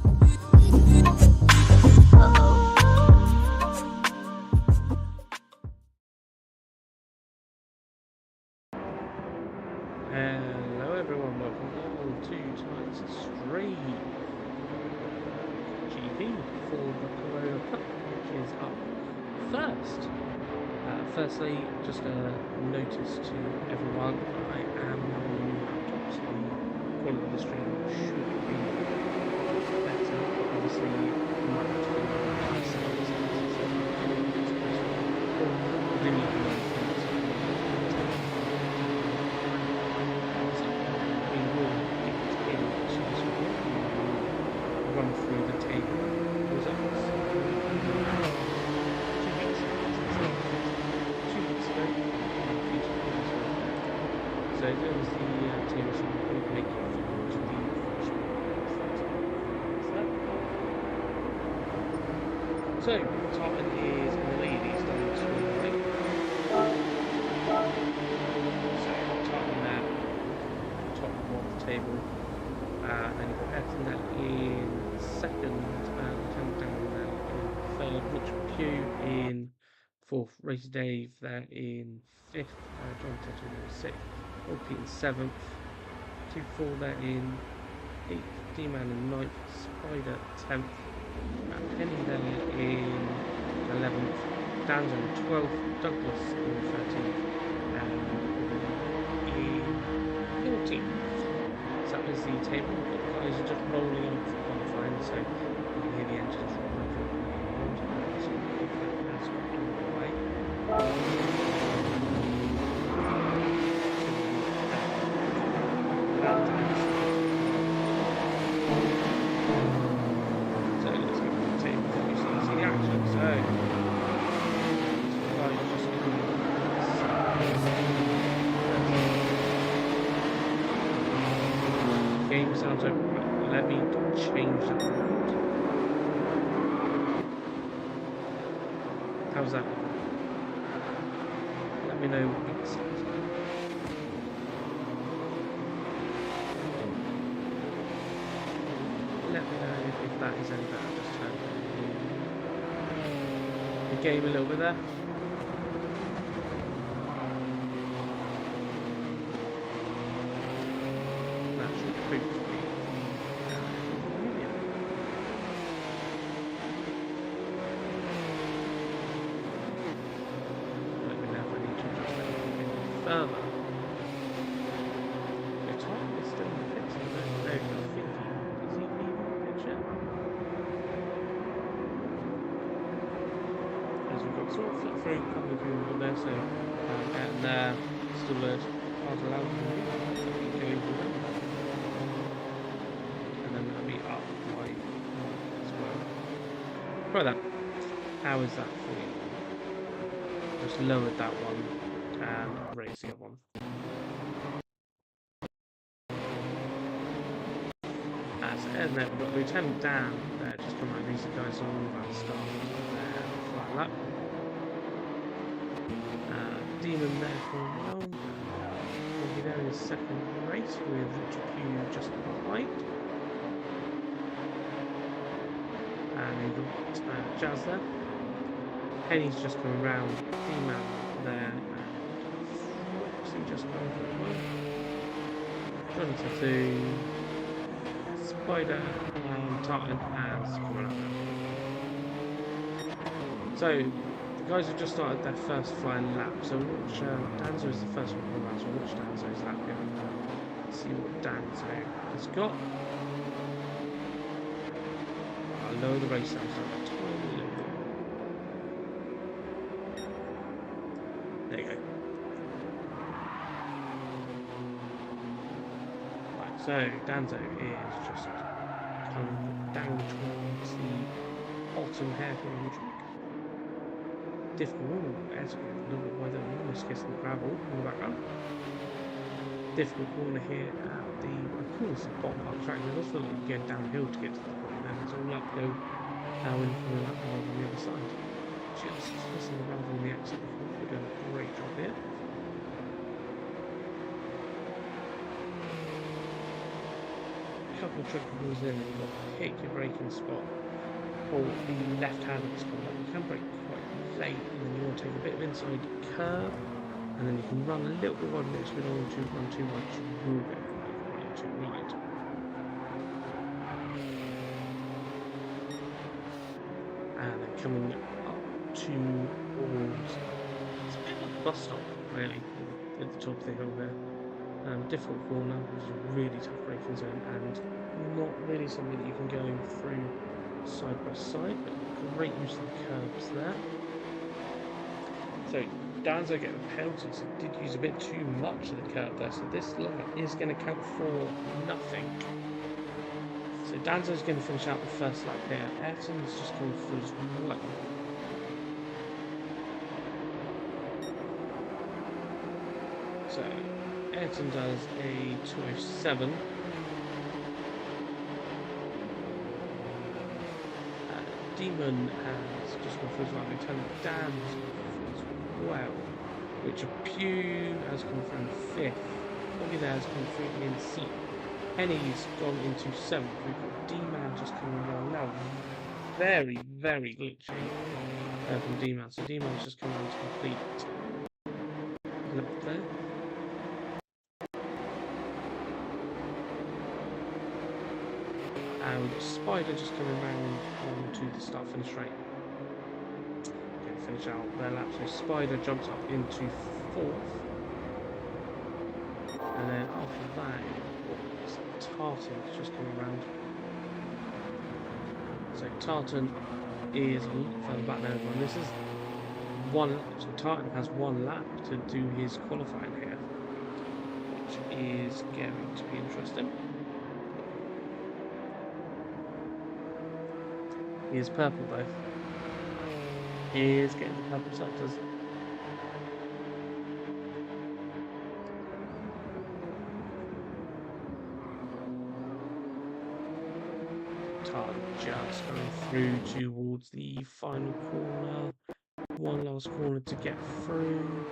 Hello everyone, welcome all to tonight's stream. GP for the Corolla Cup, which is up first. Firstly, just a notice to everyone, I am on a new laptop, so the quality of the stream should be better, but obviously you might have to go to the settings run through the table results. 2 weeks ago, so there's the table, so we're going to make it forward to the first one. So, Tartan is ladies down to right. So, Tartan there, top of the table. Then you've got Etna in second, Lieutenant Dan there in third, Richard Pugh in fourth, Racer Dave there in fifth, John Tuttle in sixth, OP in seventh, 2-4 there in eighth, D-Man in ninth, Spider 10th, Penny there in 11th, Dan's in 12th, Douglas in 13th, and in 14th. So that is the table. The guys are just rolling on for qualifying, so you can hear the engines running around. So that's underway. So let's get to the table. You see the action. So the guys just game sounds over. Let me change that around. How's that? Let me know what it sounds like. Let me know if that is any better. Just turn the game a little bit there. That should hopefully. Further. The top is still in the pits, I don't know if I think is he leaving the picture? As we've got sort of flip through a couple of people there, so and still cars allowed to go over them. And then that'll be up by as well. Try that. How is that for you? Just lowered that one and raise the other one. And then we've got Lieutenant Dan there, just come out. These guys all about start there, like that. Demon there for a while. Will be there in his second race with Pugh just behind. And we've got Jazz there. Penny's just coming round. D-Man there. Just over as well. Johnny Tattoo, Spider, and Tartan has coming up now. So the guys have just started their first flying lap. So watch Danzo is the first one coming around. So watch Danzo's lap here and see what Danzo has got. I'll lower the race sounds down a tiny little bit. There you go. So Danzo is just coming down towards the bottom hairpin of the track. Difficult, as a little bit wider, almost gets the gravel in the background. Difficult corner here at the, I call this the bottom part of the track, but it does feel like you're going downhill to get to the point, and then it's all uphill downwind coming up on the other side. Just missing the gravel on the exit before, we're doing a great job here. couple of tricky balls in, and you've got to pick your braking spot for the left-hand that's coming up. You can brake quite late, and then you want to take a bit of inside curve, and then you can run a little bit wide, a little bit long to run too wide, you will get flagged running too wide. And then coming up towards, it's a bit like a bus stop, really, at the top of the hill there. Difficult corner, which is a really tough braking zone, and not really something that you can go through side by side, but great use of the curbs there. So Danzo getting a penalty, so did use a bit too much of the curb there, so this lap is going to count for nothing. So Danzo's going to finish out the first lap here. Ayrton's just coming through as well. So Ayrton does a 207. Demon has just gone through as well. Lieutenant Dan has gone through as well. Richard Pugh has come through in 5th. Bobby there has come through in 6th. Henny's gone into 7th. We've got D-Man just coming around now. Very, very glitchy from D-Man. So D-Man's just come around to complete lap there. And we've got Spider just coming around onto the start-finish straight. Going to finish out their lap. So Spider jumps up into 4th. And then after that, Tartan's just coming around. So Tartan is a lot further back than everyone. This is one lap. So Tartan has 1 lap to do his qualifying here, which is going to be interesting. He is purple though. He is getting the purple sectors. Tartan just going through towards the final corner. One last corner to get through.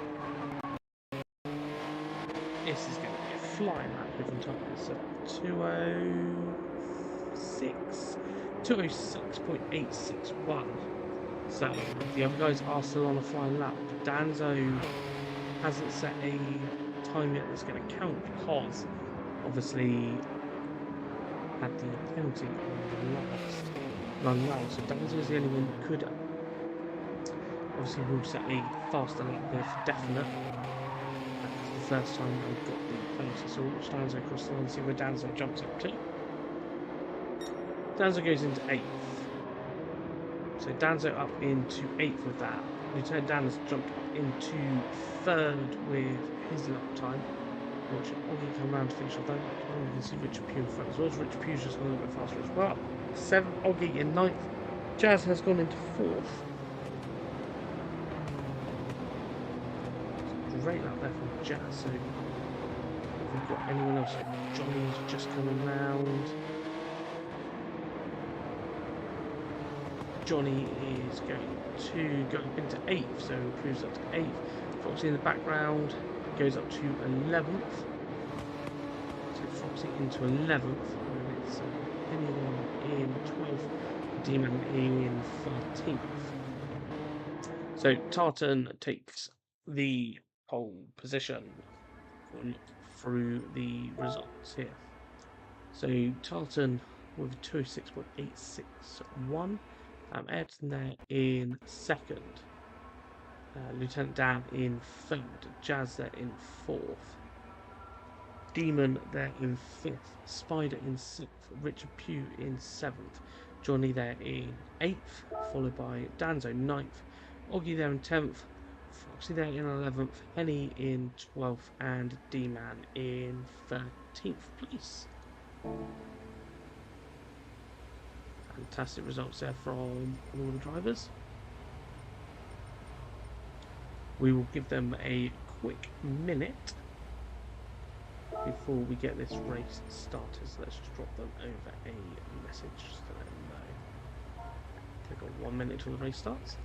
This is going to be a flying lap with on top of this. 206.861. So the other guys are still on a flying lap. Danzo hasn't set a time yet that's going to count because obviously had the penalty on the last run round. So Danzo is the only one that could obviously will set a faster lap there for definite. That's the first time I've got the penalty. So we'll watch Danzo across the line and see where Danzo jumps up to. Danzo goes into 8th. So Danzo up into 8th with that. Lieutenant Dan has jumped up into 3rd with his lap time. Watch Oggy come round to finish off that lap time. You can see Richard Pugh in front as well. Richard Pugh's just a little bit faster as well. 7th, Oggy in 9th. Jazz has gone into 4th. Great lap there from Jazz. So if we've got anyone else, like Johnny's just coming round. Johnny is going to go up into 8th, so improves up to 8th. Foxy in the background goes up to 11th. So Foxy into 11th. And it's anyone in 12th, Demon in 13th. So Tartan takes the pole position. We'll look through the results here. So Tartan with 206.861. Ayrton there in 2nd. Lieutenant Dan in 3rd. Jazz there in 4th. Demon there in 5th. Spider in 6th. Richard Pugh in 7th. Johnny there in 8th. Followed by Danzo 9th. Oggy there in 10th. Foxy there in 11th. Henny in 12th. And D-Man in 13th place. Fantastic results there from all the drivers. We will give them a quick minute before we get this race started. So let's just drop them over a message just to let them know. They've got 1 minute till the race starts.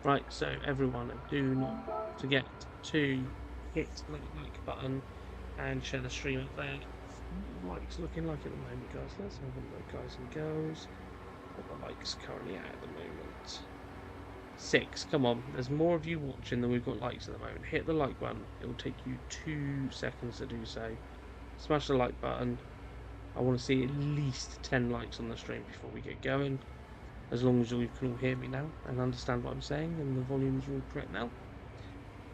Right, so everyone, do not forget to hit the like button and share the stream up there. What likes looking like at the moment, guys? Let's have a look, guys and girls. What the likes currently at the moment? 6. Come on, there's more of you watching than we've got likes at the moment. Hit the like button. It will take you 2 seconds to do so. Smash the like button. I want to see at least 10 likes on the stream before we get going. As long as you can all hear me now and understand what I'm saying and the volume's all correct now.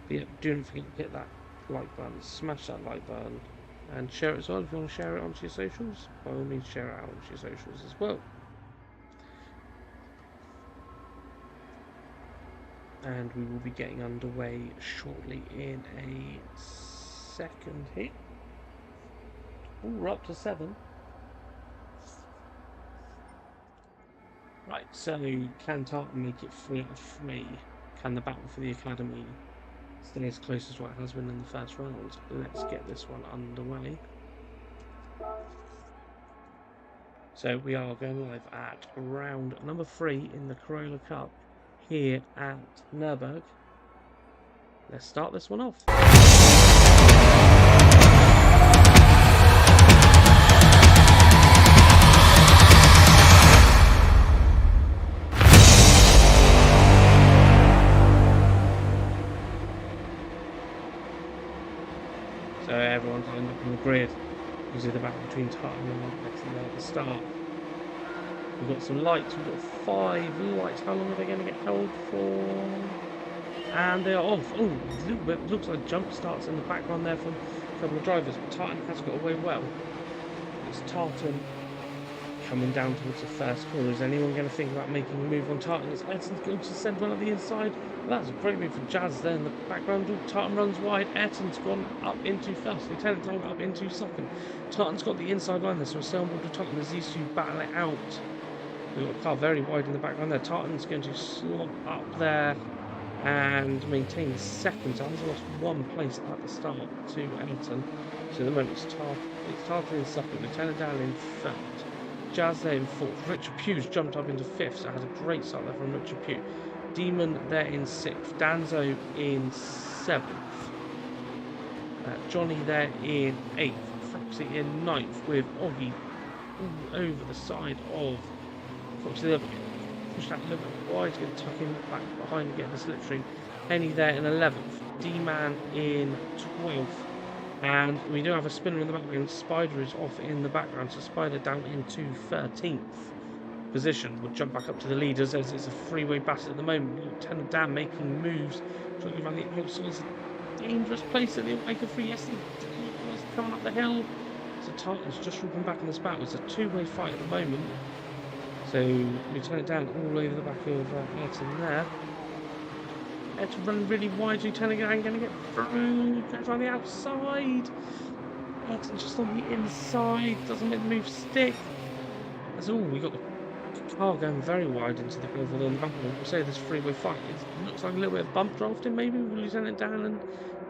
But yeah, don't forget to hit that like button, smash that like button, and share it as well. If you want to share it onto your socials, by all means share it out onto your socials as well. And we will be getting underway shortly in a second here. Oh, we're up to 7. Right, so can Tartan make it 3 out of 3? Can the battle for the Academy stay as close as what it has been in the first round? Let's get this one underway. So we are going live at round number 3 in the Corolla Cup here at Nurburgring. Let's start this one off. So everyone's lined up on the grid. You see the battle between Tartan and Lamborghini at the start. We've got some lights. We've got 5 lights. How long are they going to get held for? And they are off. Oh, a little bit. Looks like jump starts in the background there from a couple of drivers. But Tartan has got away well. It's Tartan coming down towards the first corner. Is anyone going to think about making a move on Tartan? It's Ayrton's going to send one at the inside. Well, that's a great move for Jazz there in the background. Tartan runs wide. Ayrton's gone up into first. Lieutenant Dog up into second. Tartan's got the inside line there, so we're still on board with Tartan as these two battle it out. We've got a car very wide in the background there. Tartan's going to slot up there and maintain second. Tartan's lost 1 place at the start to Ayrton. So at the moment it's Tartan in second. Lieutenant Dan in third. Jazz there in 4th. Richard Pugh's jumped up into 5th, so it has a great start there from Richard Pugh. Demon there in 6th. Danzo in 7th. Johnny there in 8th. Foxy in 9th with Oggy all over the side of Foxy there. Push that a little bit wide, going to tuck him back behind and get the slipstream. Henny there in 11th. D-Man in 12th. And we do have a spinner in the background. Spider is off in the background, so Spider down into 13th position. We'll jump back up to the leaders as it's a freeway battle at the moment. Lieutenant Dan making moves, talking around the outside. It's a dangerous place that they'll make a free. Yes, he's coming up the hill. So Tartan's just dropping back in this battle. It's a 2-way fight at the moment. So Lieutenant Dan all over the back of Ayrton there. Ayrton running really wide. Lieutenant Dan going to get through. Goes around the outside. Ayrton just on the inside. Doesn't make the move stick. That's all. We got the car going very wide into the field on the back. We'll say this freeway fight. It looks like a little bit of bump drafting maybe with Lieutenant Dan, and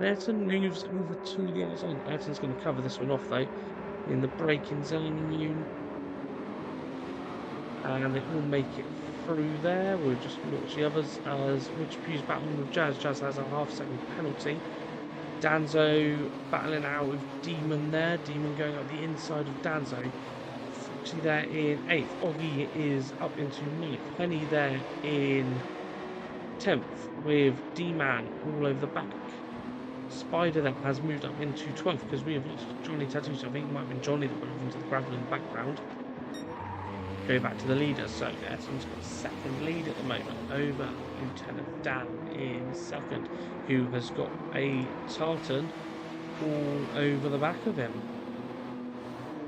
Ayrton moves over to the outside. Ayrton's going to cover this one off though in the braking zone. And they all make it through there. We'll just watch the others as Richard Pugh's battling with Jazz. Jazz has a half-second penalty. Danzo battling out with Demon there. Demon going up the inside of Danzo. Foxy there in 8th. Oggy is up into 9th. Penny there in 10th with D-Man all over the back. Spider then has moved up into 12th because we have lost Johnny Tattoo, so I think it might have been Johnny that went into the gravel in the background. Go back to the leader, so Ayrton's got second lead at the moment over Lieutenant Dan in second, who has got a Tartan all over the back of him.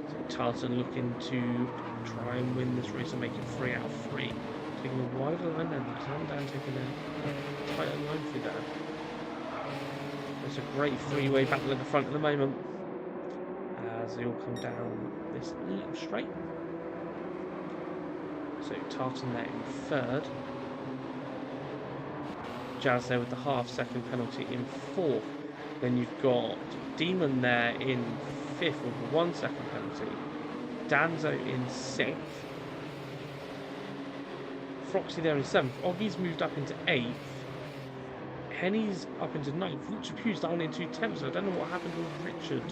So Tartan looking to try and win this race and make it 3 out of 3. Taking a wider line and Lieutenant Dan taking a tighter line through there. It's a great 3-way battle at the front at the moment as they all come down this little straight. So Tartan there in 3rd. Jazz there with the half-second penalty in 4th. Then you've got Demon there in 5th with the 1-second penalty. Danzo in 6th. Foxy there in 7th. Oggy's moved up into 8th. Henny's up into 9th. Richard Pugh's down into 10th. So I don't know what happened with Richard.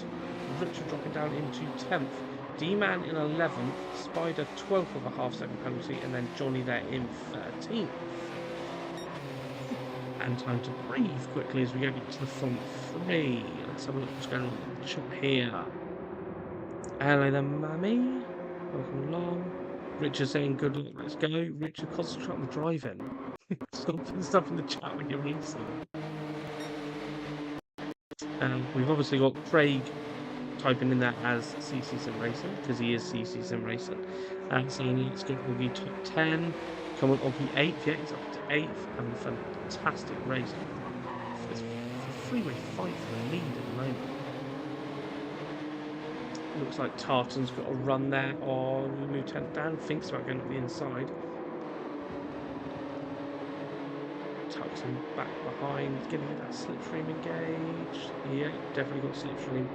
Richard dropping down into 10th. D-Man in 11th. Spider 12th of a half-second penalty. And then Johnny there in 13th. And time to breathe quickly as we go back to the front three. Let's have a look what's going on in the shot here. Hello there, Mammy. Welcome along. Richard saying good luck, let's go. Richard, concentrate on the driving. Stop putting stuff in the chat when you're racing. We've obviously got Craig typing in there as CC Sim Racing, because he is CC Sim Racing. Saying let's get Oggy top 10. Come on, Oggy 8th. Yeah, he's up to 8th. Having a fantastic race. It's a freeway fight for the lead at the moment. Looks like Tartan's got a run there on Lieutenant Dan. Thinks about going up the inside. Tucks him back behind. Getting that slipstream engaged. Yeah, definitely got slipstream.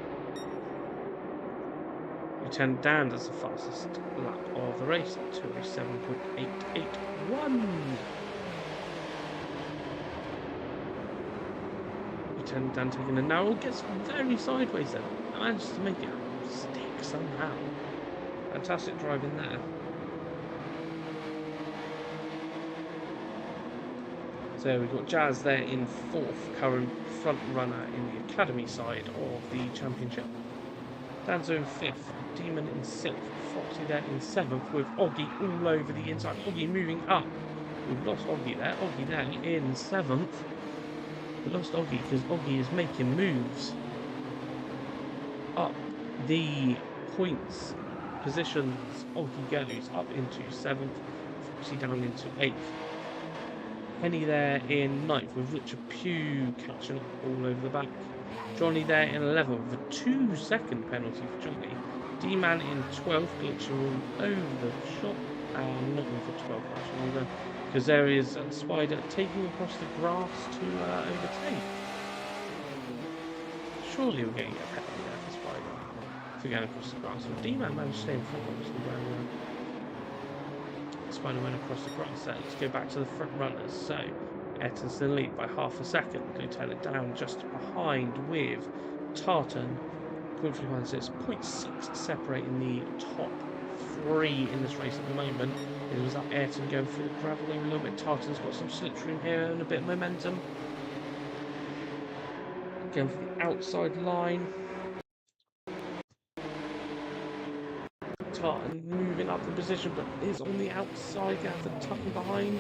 Lieutenant Dan does the fastest lap of the race at 207.881. Lieutenant Dan taking a narrow, gets very sideways then. Manages to make it stick somehow. Fantastic driving there. So we've got Jazz there in 4th, current front runner in the academy side of the championship. Danzo in 5th, Demon in 6th, Foxy there in 7th with Oggy all over the inside. Oggy moving up. We've lost Oggy there. Oggy there in 7th. We lost Oggy because Oggy is making moves up the points positions. Oggy goes up into 7th, Foxy down into 8th. Penny there in 9th with Richard Pugh catching up all over the back. Johnny there in 11th with a 2-second penalty for Johnny. D-Man in 12th, glitching all over the shop. And not for 12 much longer, because there is Spider taking across the grass to overtake. Surely we're getting a penalty there for Spider for going across the grass. But D-Man managed to stay in front, obviously, where Spider went across the grass there. Let's go back to the front runners. So Ayrton's in the lead by half a second. Lieutenant down just behind with Tartan. 0.316, 0.6 separating the top 3 in this race at the moment. It was up Ayrton going through the gravel a little bit. Tartan's got some slipstream here and a bit of momentum. Going for the outside line. Tartan moving up the position, but is on the outside. Going to tuck him behind.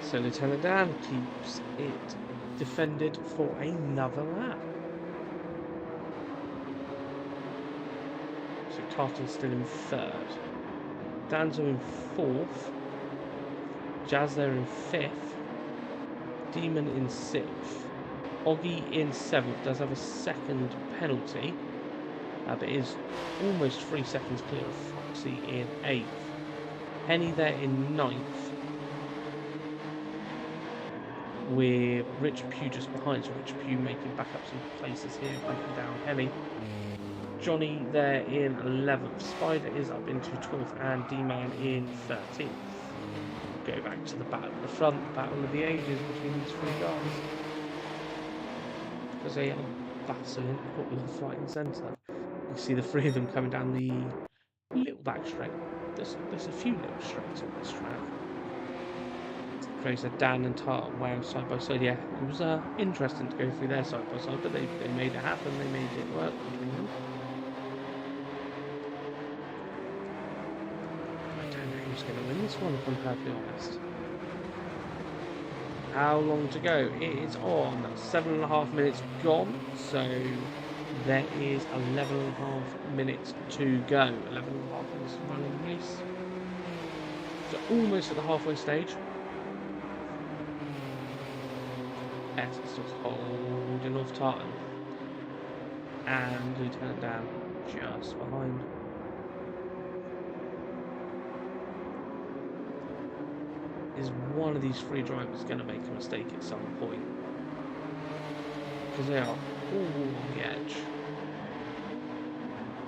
So Lieutenant Dan keeps it defended for another lap. So Tartan's still in 3rd. Danzo in 4th. Jazz there in 5th. Demon in 6th. Oggy in 7th. Does have a second penalty. But is almost 3 seconds clear of Foxy in 8th. Henny there in 9th. With Rich Pugh just behind. So Rich Pugh making back up some places here. Breaking down Henny. Johnny there in 11th. Spider is up into 12th and D-Man in 13th. Go back to the battle at the front, battle of the ages between these 3 guys. Because they are battling for left, right and centre. You see the 3 of them coming down the little back straight. There's a few little straights on this track. Fraser, Dan and Tartan way side by side. Yeah, it was interesting to go through their side by side, but they made it happen. They made it work between them. Who's going to win this one, if I'm perfectly honest? How long to go? It is on 7.5 minutes gone, so there is 11.5 minutes to go. 11.5 minutes running the race. So almost at the halfway stage. Essence just holding off Tartan. And Lieutenant Dan just behind. Is one of these 3 drivers going to make a mistake at some point? Because they are all on the edge.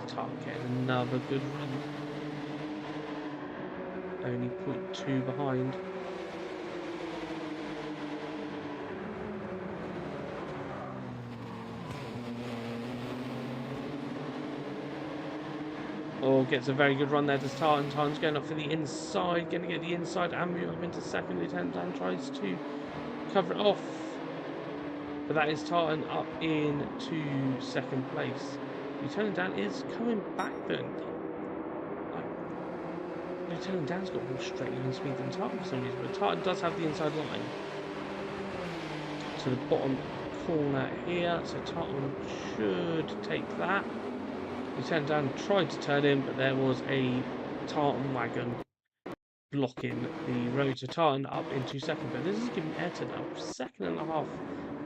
Tartan getting another good run. Only 0.2 behind. Oh, gets a very good run there. Does Tartan? Tartan's going up for the inside, going to get the inside and move up into second. Lieutenant Dan tries to cover it off, but that is Tartan up into second place. Lieutenant Dan is coming back then. Like, Lieutenant Dan's got more straight line speed than Tartan for some reason, but Tartan does have the inside line to the bottom corner here, so Tartan should take that. Lieutenant Dan tried to turn in, but there was a Tartan wagon blocking the road, so Tartan up into second. But this is giving Ayrton a 2.5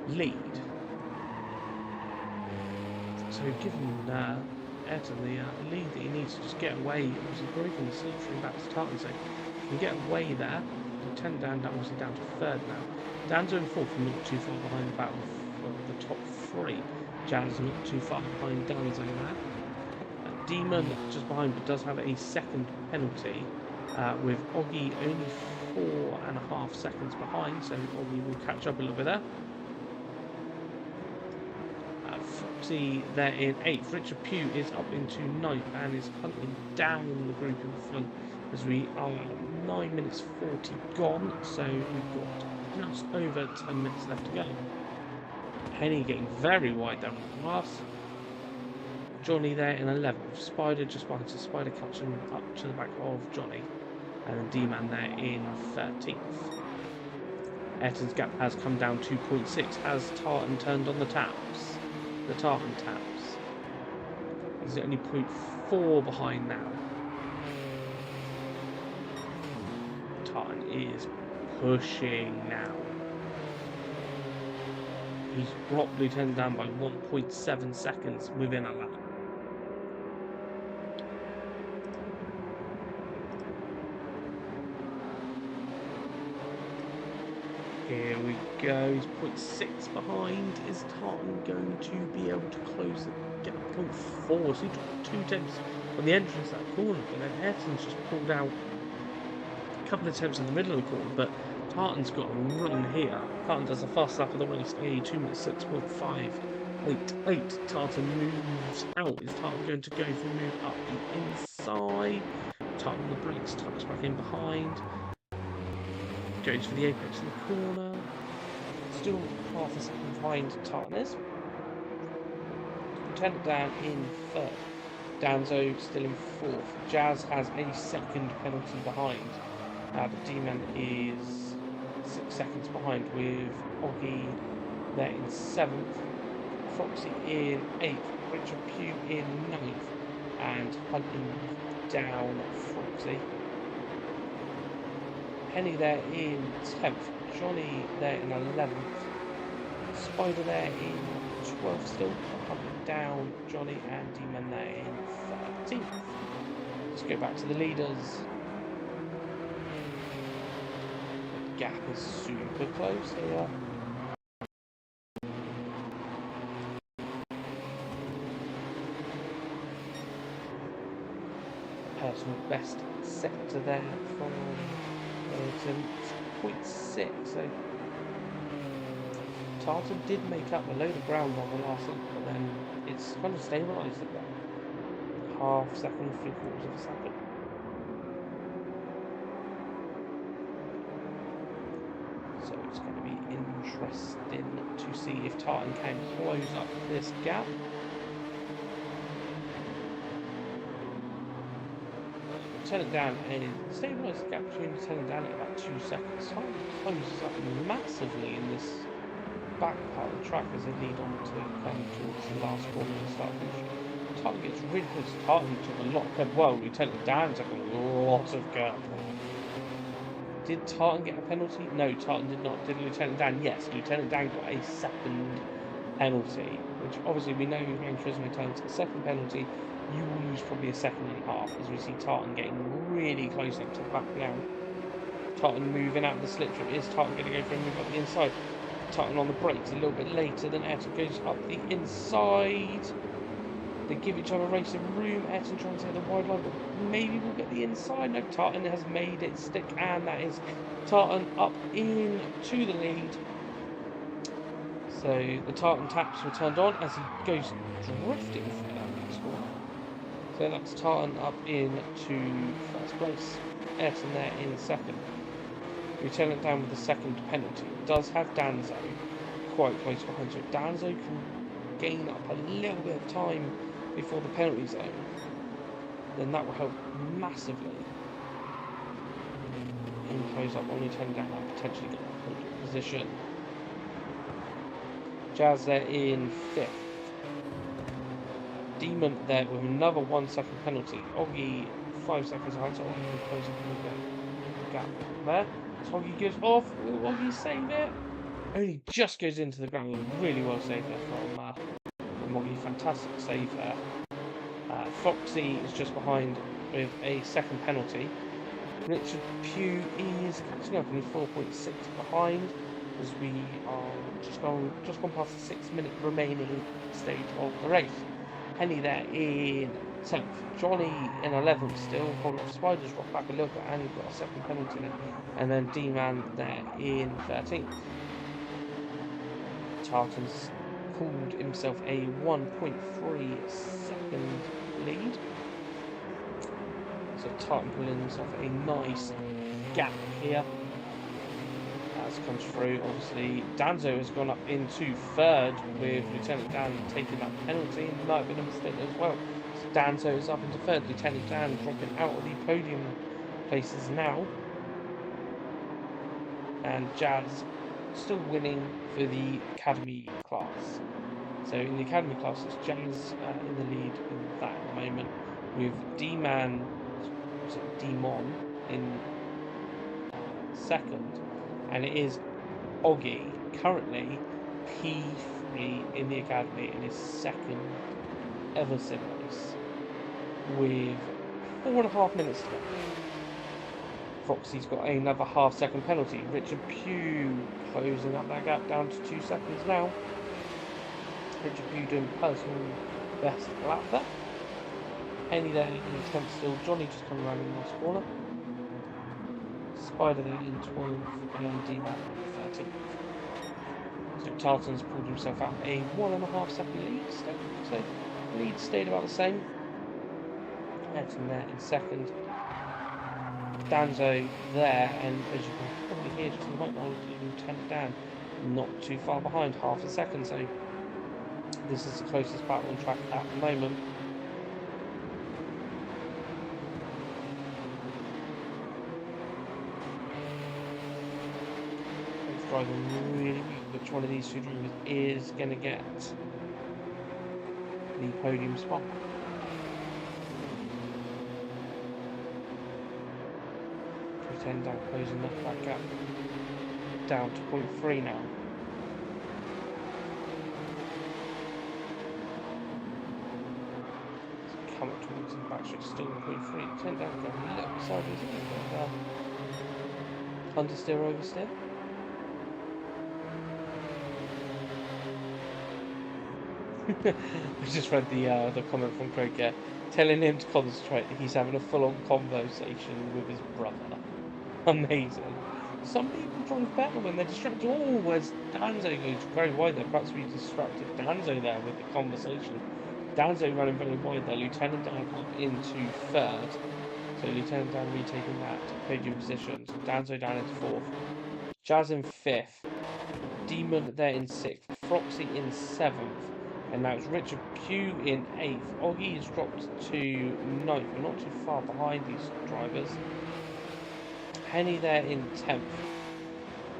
lead. So giving Ayrton the lead that he needs to just get away. Obviously breaking the slipstream back to Tartan, so he can get away there. Lieutenant Dan obviously down to third now. Dan's only fourth and not too far behind the battle for the top three. Jan's not too far behind Dan's own there. Demon just behind, but does have a second penalty, with Oggy only 4.5 seconds behind, so Oggy will catch up a little bit there. Foxy there in 8th. Richard Pugh is up into 9th and is hunting down the group in front as we are 9 minutes 40 gone, so we've got just over 10 minutes left to go. Penny getting very wide down the glass. Johnny there in 11th. Spider just behind, so Spider catching up to the back of Johnny. And then D-Man there in 13th. Ayrton's gap has come down 2.6. Has Tartan turned on the taps? The Tartan taps. He's only 0.4 behind now. Tartan is pushing now. He's dropped Lieutenant Dan by 1.7 seconds within a lap. Here we go, he's 0.6 behind. Is Tartan going to be able to close the gap? 0.4, so he dropped 2 attempts on the entrance of that corner, but then Ayrton's just pulled out a couple of attempts in the middle of the corner, but Tartan's got a run here. Tartan does the fast lap of the race, a 2 minutes 6.588. Tartan moves out. Is Tartan going to go for a move up the inside? Tartan on the brakes, tucks back in behind. Goes for the apex in the corner. Still half a second behind Tartan is. Lieutenant Dan in 3rd. Danzo still in 4th. Jazz has a second penalty behind. But D-Man is 6 seconds behind with Oggy there in 7th. Foxy in 8th. Richard Pugh in 9th. And hunting down Foxy. Penny there in 10th, Johnny there in 11th, Spider there in 12th still, hunting down Johnny, and D-Man there in 13th. Let's go back to the leaders. The gap is super close here. Personal best sector there from to 0.6, so Tartan did make up a load of ground on the last lap, but then it's kind of stabilised at that half second, 3/4 of a second. So it's going to be interesting to see if Tartan can close up this gap. Lieutenant Dan is stabilised the gap between Lieutenant Dan at about 2 seconds. Tartan closes up massively in this back part of the track as they lead on to come towards the last corner and start finishing. Tartan gets really close. Tartan took a lot of gap. Well, Lieutenant Dan took a lot of gap. Did Tartan get a penalty? No, Tartan did not. Did Lieutenant Dan? Yes, Lieutenant Dan got a second penalty, which obviously we know in Gran Turismo terms, a second penalty, you will lose probably a 1.5 seconds, as we see Tartan getting really close up to the back now. Tartan moving out of the slipstream. Is Tartan going to go for a move up the inside? Tartan on the brakes a little bit later than Ayrton goes up the inside. They give each other racing room. Ayrton trying to hit the wide line, but maybe we'll get the inside. No, Tartan has made it stick, and that is Tartan up into the lead. So the Tartan taps were turned on as he goes drifting through that next corner. So that's Tartan up into first place. Ayrton there in second. Lieutenant Dan with the second penalty. Does have Danzo quite close behind, so Danzo can gain up a little bit of time before the penalty zone, then that will help massively him close up on Lieutenant Dan and potentially get a podium position. Jazz there in fifth. Demon there with another 1 second penalty. Oggy 5 seconds behind, so Oggy can close up a little bit gap there. So Oggy goes off. Will Oggy save it? Only just goes into the ground. Really well saved there from Oggy. Fantastic save there. Foxy is just behind with a second penalty. Richard Pugh is catching up, and he's 4.6 behind as we are just gone past the 6-minute remaining stage of the race. Henny there in 10th, Johnny in 11th still, holding off Spiders, rock back a little bit, and he's got a second penalty there. And then D-Man there in 13th. Tartan's pulled himself a 1.3 second lead. So Tartan pulling himself a nice gap here. As comes through, obviously Danzo has gone up into third with Lieutenant Dan taking that penalty, and might have been a mistake as well. So Danzo is up into third, Lieutenant Dan dropping out of the podium places now. And Jazz still winning for the Academy class. So in the Academy class, it's Jazz in the lead in that at the moment, with Demon in second, and it is Oggy currently P3 in the Academy in his second ever sim race with 4.5 minutes to go. Foxy's got another half-second penalty. Richard Pugh closing up that gap down to 2 seconds now. Richard Pugh doing personal best lap there. Henny there in 10th still. Johnny just coming around in the last corner. Spider there in 12th, and D-Man in 13th. So Tartan's pulled himself out a 1.5 second lead still. So lead stayed about the same. Ayrton there in second. Danzo there, and as you can probably hear just in the background, Lieutenant Dan not too far behind, half a second. So this is the closest battle on track at the moment. Driving really which one of these two drivers is going to get the podium spot. Pretend down closing that gap down to 0.3 now. Come up towards the back straight, still 0.3. Pretend down going a little bit sideways, isn't it? But understeer, oversteer. I just read the comment from Craig telling him to concentrate. He's having a full-on conversation with his brother. Amazing. Some people drive better when they're distracted. Oh, where's Danzo goes very wide there? Perhaps we distracted Danzo there with the conversation. Danzo running very wide there. Lieutenant Dan up into third. So Lieutenant Dan retaking that podium position. So Danzo down into fourth. Jazz in fifth. Demon there in sixth. Foxy in seventh. And now it's Richard Pugh in 8th. Oggy has dropped to 9th. We're not too far behind these drivers. Henny there in 10th.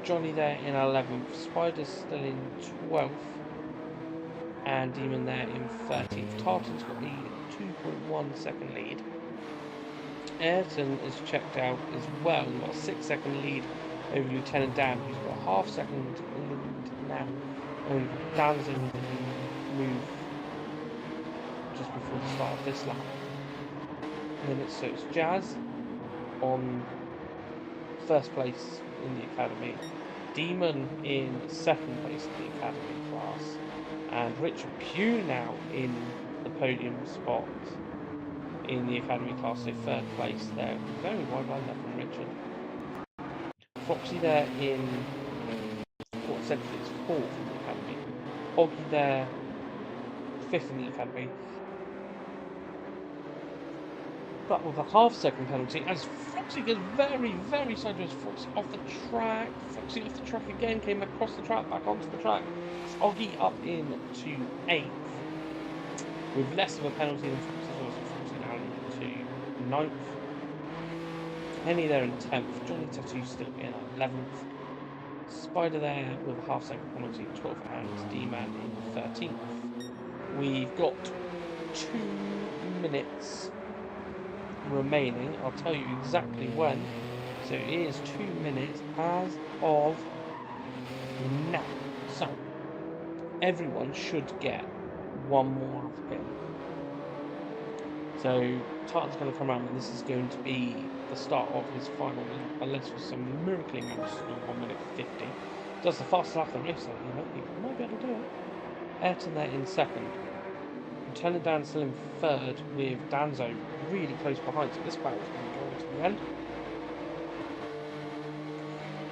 Johnny there in 11th. Spider's still in 12th. And Demon there in 13th. Tartan's got the 2.1 second lead. Ayrton is checked out as well. He's got a 6-second lead over Lieutenant Dan, who's got a half-second lead now. And Dan's in the move just before the start of this lap. And then it's Jazz on first place in the Academy, Demon in second place in the Academy class, and Richard Pugh now in the podium spot in the Academy class, so third place there. Very wide line there from Richard. Foxy there in what essentially is fourth in the Academy. Oggy there, fifth in the Academy. but with a half-second penalty as Foxy goes very, very sideways. Foxy off the track. Foxy off the track again, came across the track, back onto the track. Oggy up into 8th with less of a penalty than Foxy, so Foxy down to 9th. Henny there in 10th. Johnny Tattoo still in 11th. Spider there with a half-second penalty 12th, and D-Man in 13th. We've got 2 minutes remaining. I'll tell you exactly when. So it is 2 minutes as of now. So everyone should get one more spin. So Tartan's going to come around, and this is going to be the start of his final lap, unless for some miracling managed to do 1 minute 50. Does the fastest lap of the race, he might be able to do it. Ayrton there in 2nd. Lieutenant Dan still in 3rd, with Danzo really close behind, so this battle is going to go to the end.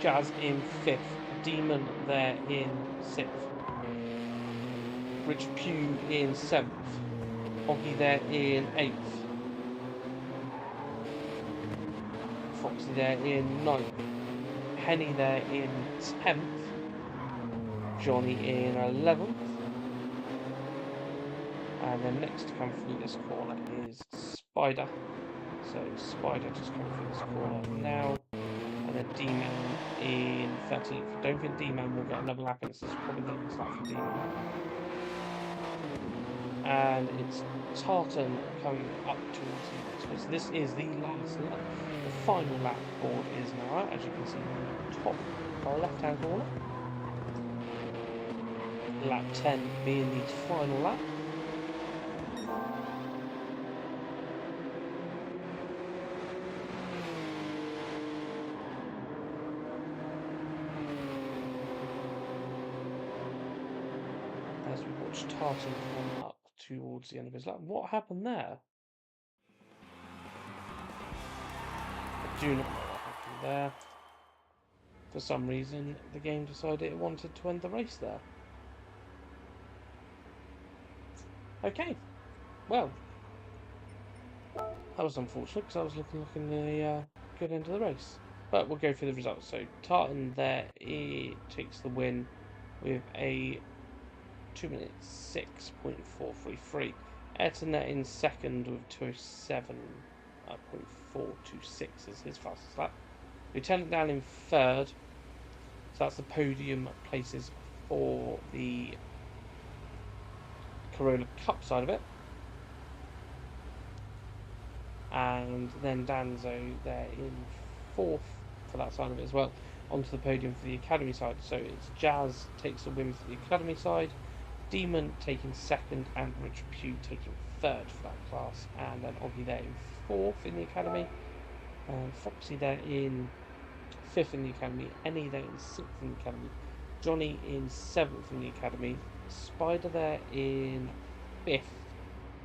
Jazz in 5th, Demon there in 6th, Rich Pugh in 7th, Oggy there in 8th, Foxy there in 9th, Henny there in 10th, Johnny in 11th, and then next to come through this corner is Spider. So Spider just coming through this corner now. And then D-Man in 13th. Don't think D-Man will get another lap in. This is probably the last lap for D-Man. And it's Tartan coming up towards the next. So this is the last lap. The final lap board is now out, as you can see on the top left-hand corner. Lap 10 being the final lap. As we watch Tartan come up towards the end of his lap. What happened there? I do not know what happened there. For some reason, the game decided it wanted to end the race there. Okay, well, that was unfortunate because I was looking a good end of the race. But we'll go through the results. So Tartan there, he takes the win with a 2 minutes 6.433. Ayrton there in 2nd with 207.426 as his fastest lap. Lieutenant Dan in 3rd. So that's the podium places for the Corolla Cup side of it. And then Danzo there in 4th for that side of it as well. Onto the podium for the Academy side. So it's Jazz takes the win for the Academy side. Demon taking 2nd, and Rich Pugh taking 3rd for that class, and then Oggy there in 4th in the Academy, and Foxy there in 5th in the Academy, Henny there in 6th in the Academy, Johnny in 7th in the Academy, Spider there in 5th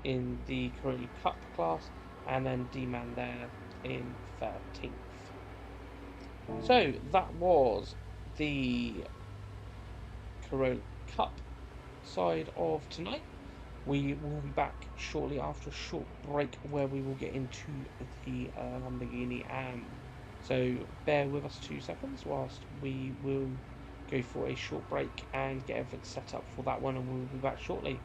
in the Corolla Cup class, and then D-Man there in 13th. So that was the Corolla Cup side of tonight. We will be back shortly after a short break where we will get into the Lamborghini AM. So bear with us 2 seconds whilst we will go for a short break and get everything set up for that one, and we'll be back shortly.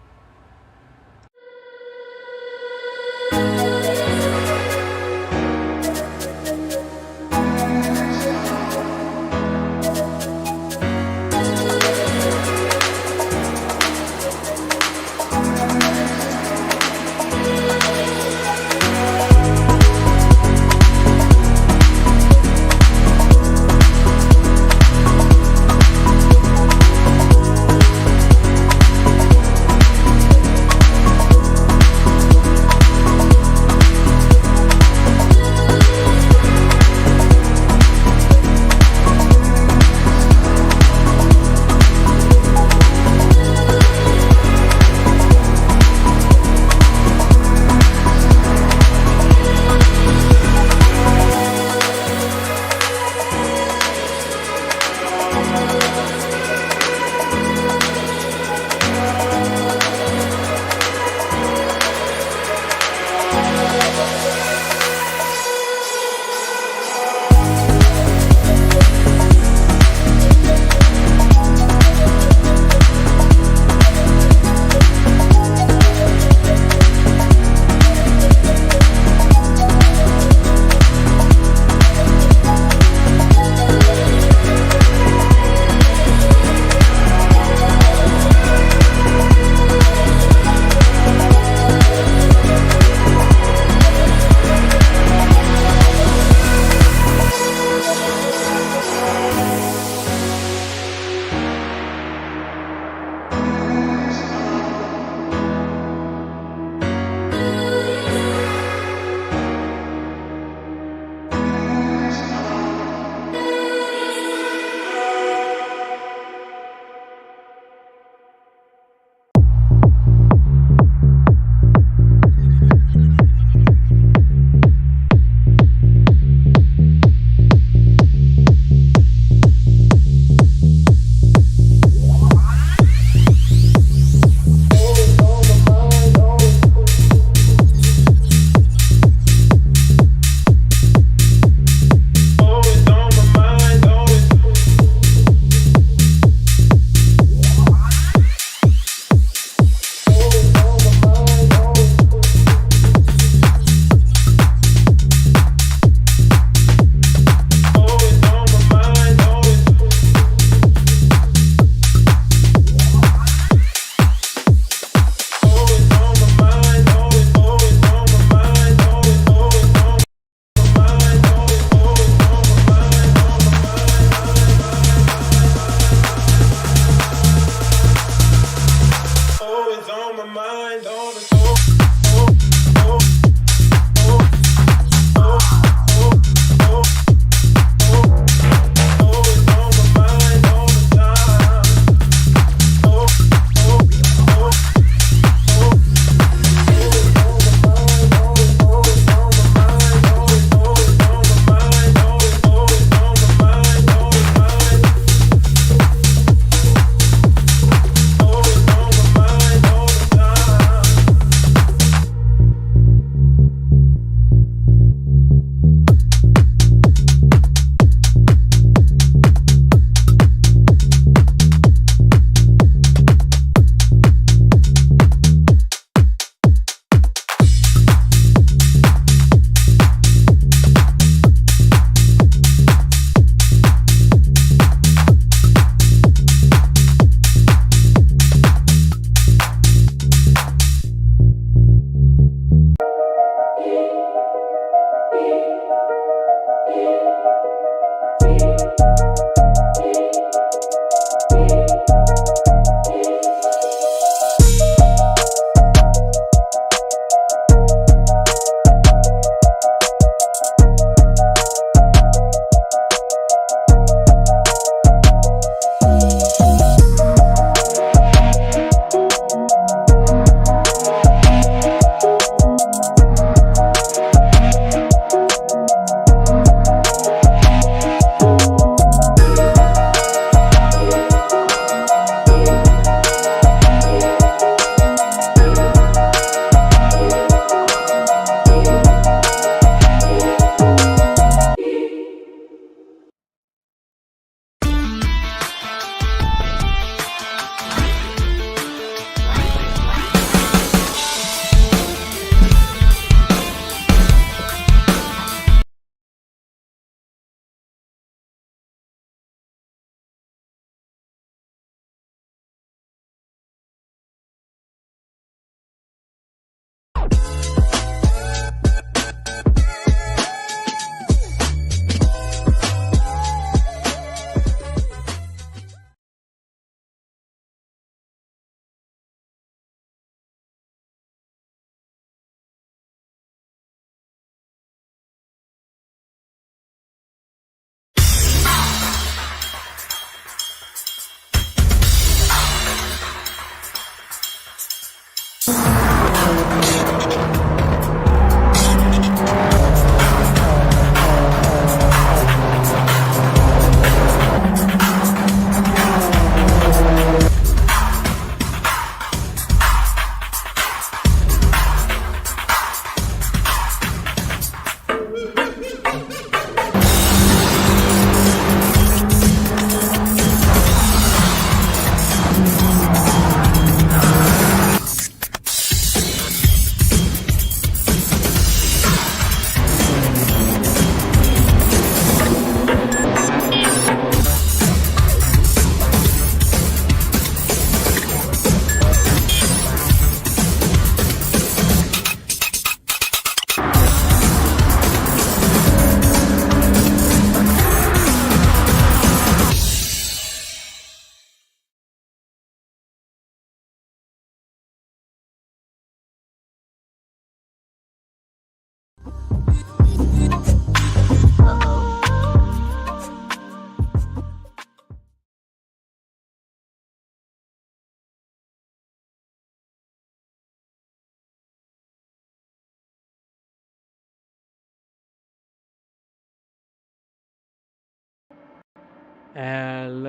Hello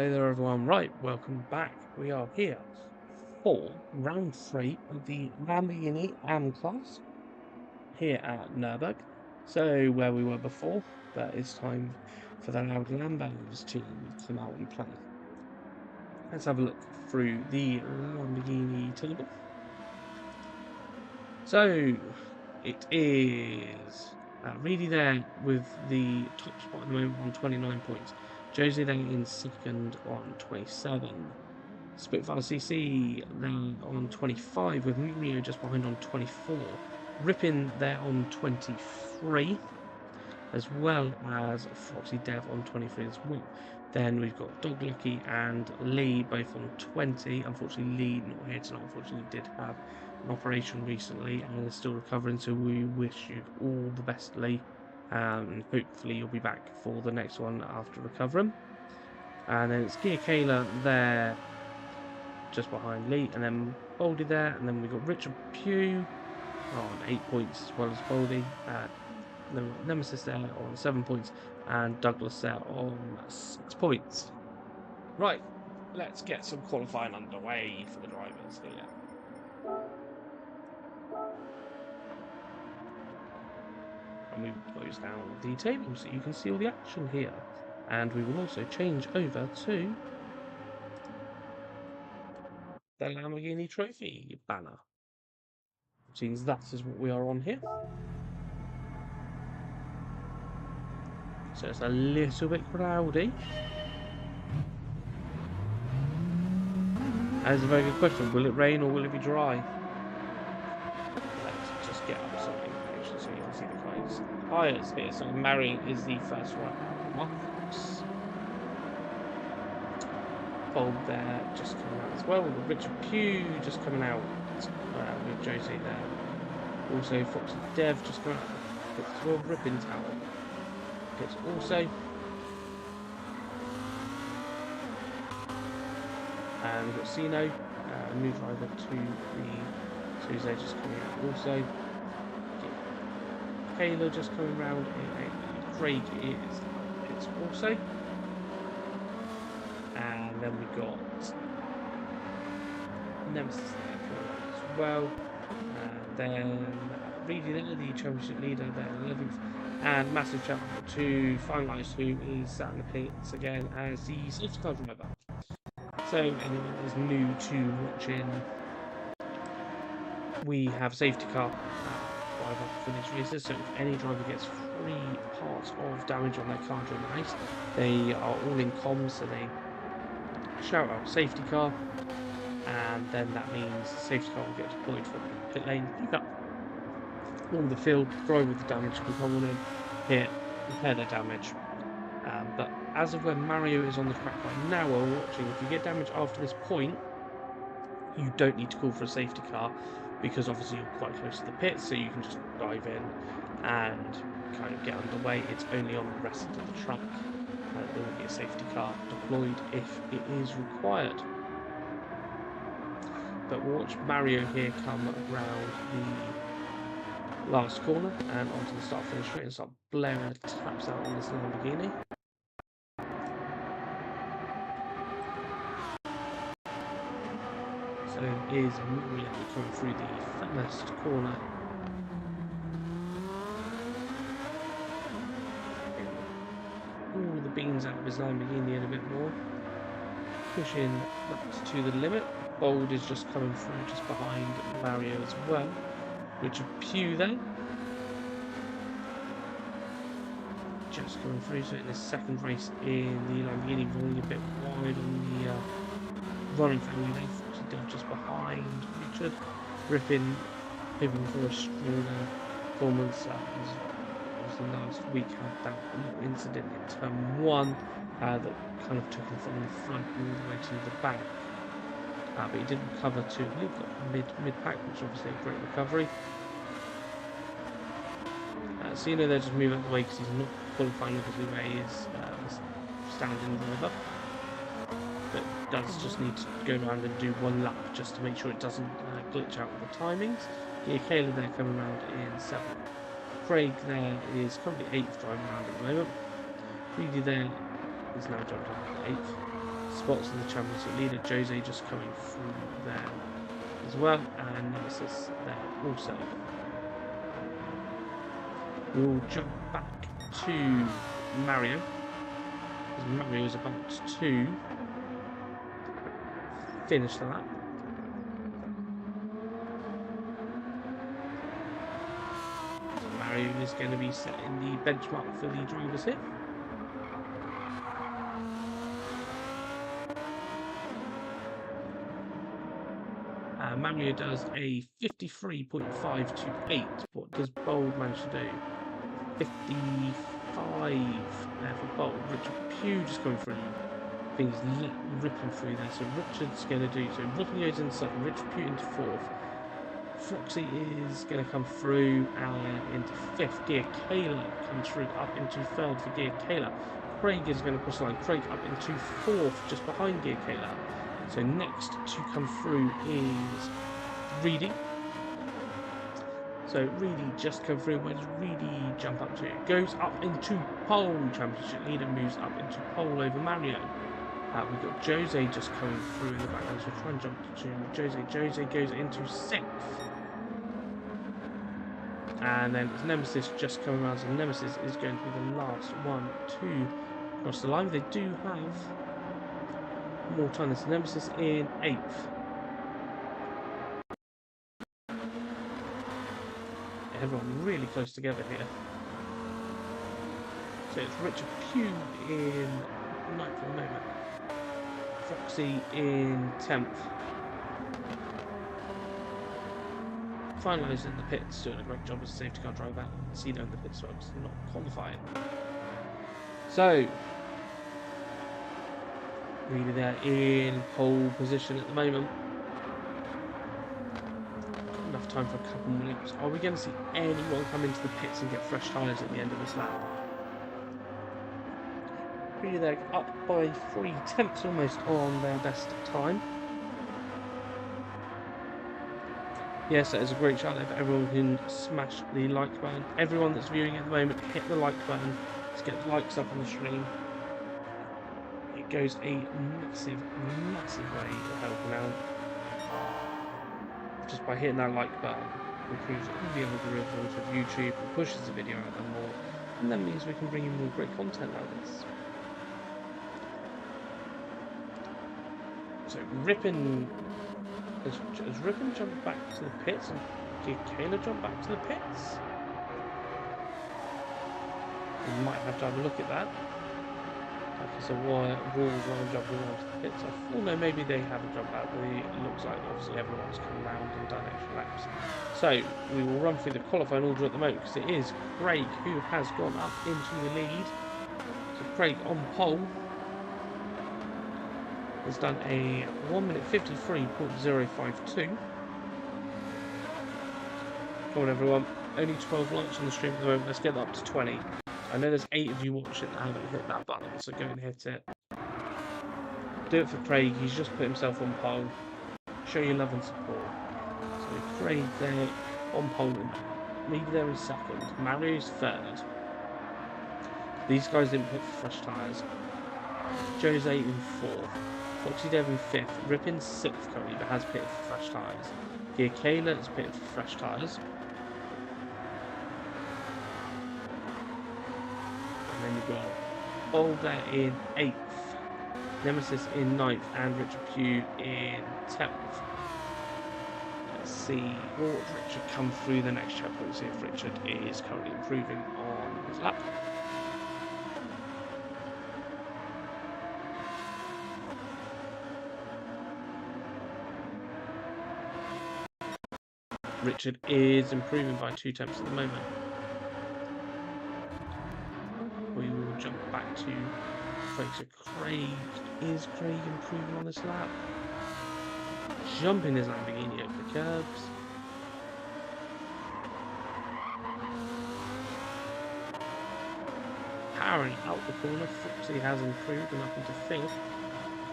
there everyone, right, welcome back. We are here for round 3 of the Lamborghini AM class here at Nurburgring. So where we were before, but it's time for the loud Lambos to come out and play. Let's have a look through the Lamborghini table. So it is Reedy there with the top spot at the moment on 29 points. Josie then in second on 27. Spitfire CC then on 25 with Mario just behind on 24. Rippin there on 23, as well as Foxy Dev on 23 as well. Then we've got Dog Lucky and Lee both on 20. Unfortunately, Lee not here tonight. Unfortunately, did have an operation recently and is still recovering. So we wish you all the best, Lee. Hopefully, you'll be back for the next one after recovering. And then it's Gear Kayla there, just behind Lee, and then Boldy there, and then we've got Richard Pugh on 8 points as well as Boldy. Then we've got Nemesis there on 7 points, and Douglas there on 6 points. Right, let's get some qualifying underway for the drivers here. And we will close down the table so you can see all the action here. And we will also change over to the Lamborghini Trophy banner. Which means that is what we are on here. So it's a little bit cloudy. That's a very good question. Will it rain or will it be dry? Let's just get up some information so you can see the tyres here. So Mary is the first one. Bold there just coming out as well. With Richard Pugh just coming out with Josie there. Also Foxy Dev just coming out. It's 12 Rippin Tower. It's also and we've got Sino, a new driver to the Suze just coming out also. Kayla just coming round in a Craig it's also. And then we got Nemesis there as well. And then Reedy there, the championship leader there, 11th. And massive shout out to Finalize, who is sat in the pits again as the safety car driver. So anyone that is new to watching, we have safety car driver for these races. So if any driver gets 3 parts of damage on their car during the race, they are all in comms, so they shout out safety car, and then that means the safety car will get deployed from the pit lane, pick up all the field, drive with the damage, can come on in, hit, repair their damage. But as of when Mario is on the track right now while we're watching, if you get damage after this point, you don't need to call for a safety car, because obviously you're quite close to the pit, so you can just dive in and kind of get underway. It's only on the rest of the track there will be a safety car deployed if it is required. But we'll watch Mario here come around the last corner and onto the start finish straight and start blaring taps out on this Lamborghini. So it is Mario coming through the first corner. All the beans out of his Lamborghini and a bit more. Pushing that to the limit. Bold is just coming through just behind Mario as well. Richard Pugh then. Just coming through, so in his second race in the Lamborghini, running a bit wide on the running family there. Foxy Dev just behind Richard. Rippin, hoping for a stronger performance. The last week had that little incident in turn 1 that kind of took him from the front all the way to the back, but he did recover to, I believe, got mid pack, which is obviously a great recovery. So they'll just move out of the way because he's not qualifying obviously where he is standing driver. But does just need to go around and do one lap just to make sure it doesn't glitch out with the timings. Yeah, Kayla there coming around in 7th. Craig there is currently 8th driving around at the moment. Reedy there is now jumped up to 8th. Spots in the championship leader. Jose just coming through there as well. And Nemesis there also. We'll jump back to Mario. Because Mario is about to finish the lap. Mario is going to be setting the benchmark for the drivers here. Mario does a 53.528. What does Bold manage to do? 55 there for Bold. Richard Pugh just coming through. I think he's ripping through there. So Richard's going to do so. Ripping goes into second. Richard Pugh into 4th. Foxy is going to come through into 5th. Gear Kayla comes through up into 3rd for Gear Kayla. Craig is going to cross the line. Craig up into 4th, just behind Gear Kayla. So next to come through is Reedy. So Reedy just come through. Where does Reedy jump up to? Goes up into pole. Championship leader moves up into pole over Mario. We've got Jose just coming through in the background, so we'll try and jump to Jose. Jose goes into 6th. And then it's Nemesis just coming around, so Nemesis is going to be the last one to cross the line. They do have more time. There's Nemesis in 8th. Everyone really close together here. So it's Richard Pugh in 9th at the moment. Foxy in 10th. Finalising the pits, doing a great job as a safety car driver. Cena in the pit stops, not qualifying. So, really there in pole position at the moment. Enough time for a couple more laps. Are we going to see anyone come into the pits and get fresh tyres at the end of this lap? Really there up by 3/10 almost on their best time. Yes, that is a great shout out for everyone who can smash the like button. Everyone that's viewing at the moment, hit the like button. Let's get the likes up on the stream. It goes a massive, massive way of helping out. Just by hitting that like button, improves all the algorithms of YouTube, and pushes the video out there more, and that means we can bring you more great content like this. So Rippin has Rippin jumped back to the pits, and did Kayla jump back to the pits? We might have to have a look at that. Like it's a rules line jumping onto the pits. Oh no, maybe they haven't jumped back, but it looks like obviously everyone's come round and done extra laps. So we will run through the qualifying order at the moment because it is Craig who has gone up into the lead. So Craig on pole has done a 1 minute 53.052. Come on everyone, only 12 likes on the stream at the moment, let's get that up to 20. I know there's 8 of you watching that haven't hit that button, so go and hit it. Do it for Craig, he's just put himself on pole. Show your love and support. So Craig there on pole, Reed there in 2nd, Mario's 3rd. These guys didn't put fresh tyres. Jose in 4th. Foxy Dev in 5th. Rippin 6th currently, but has pitted for fresh tyres. Gear Kayla has pitted for fresh tyres. And then you've got Boulder in 8th. Nemesis in 9th. And Richard Pugh in 10th. Let's see what Richard come through the next checkpoint. See if Richard is currently improving on his lap. Richard is improving by 2 tenths at the moment. We will jump back to Craig. So Craig, is Craig improving on this lap? Jumping his Lamborghini over the curbs. Aaron out the corner. Foxy has improved and up into 5th.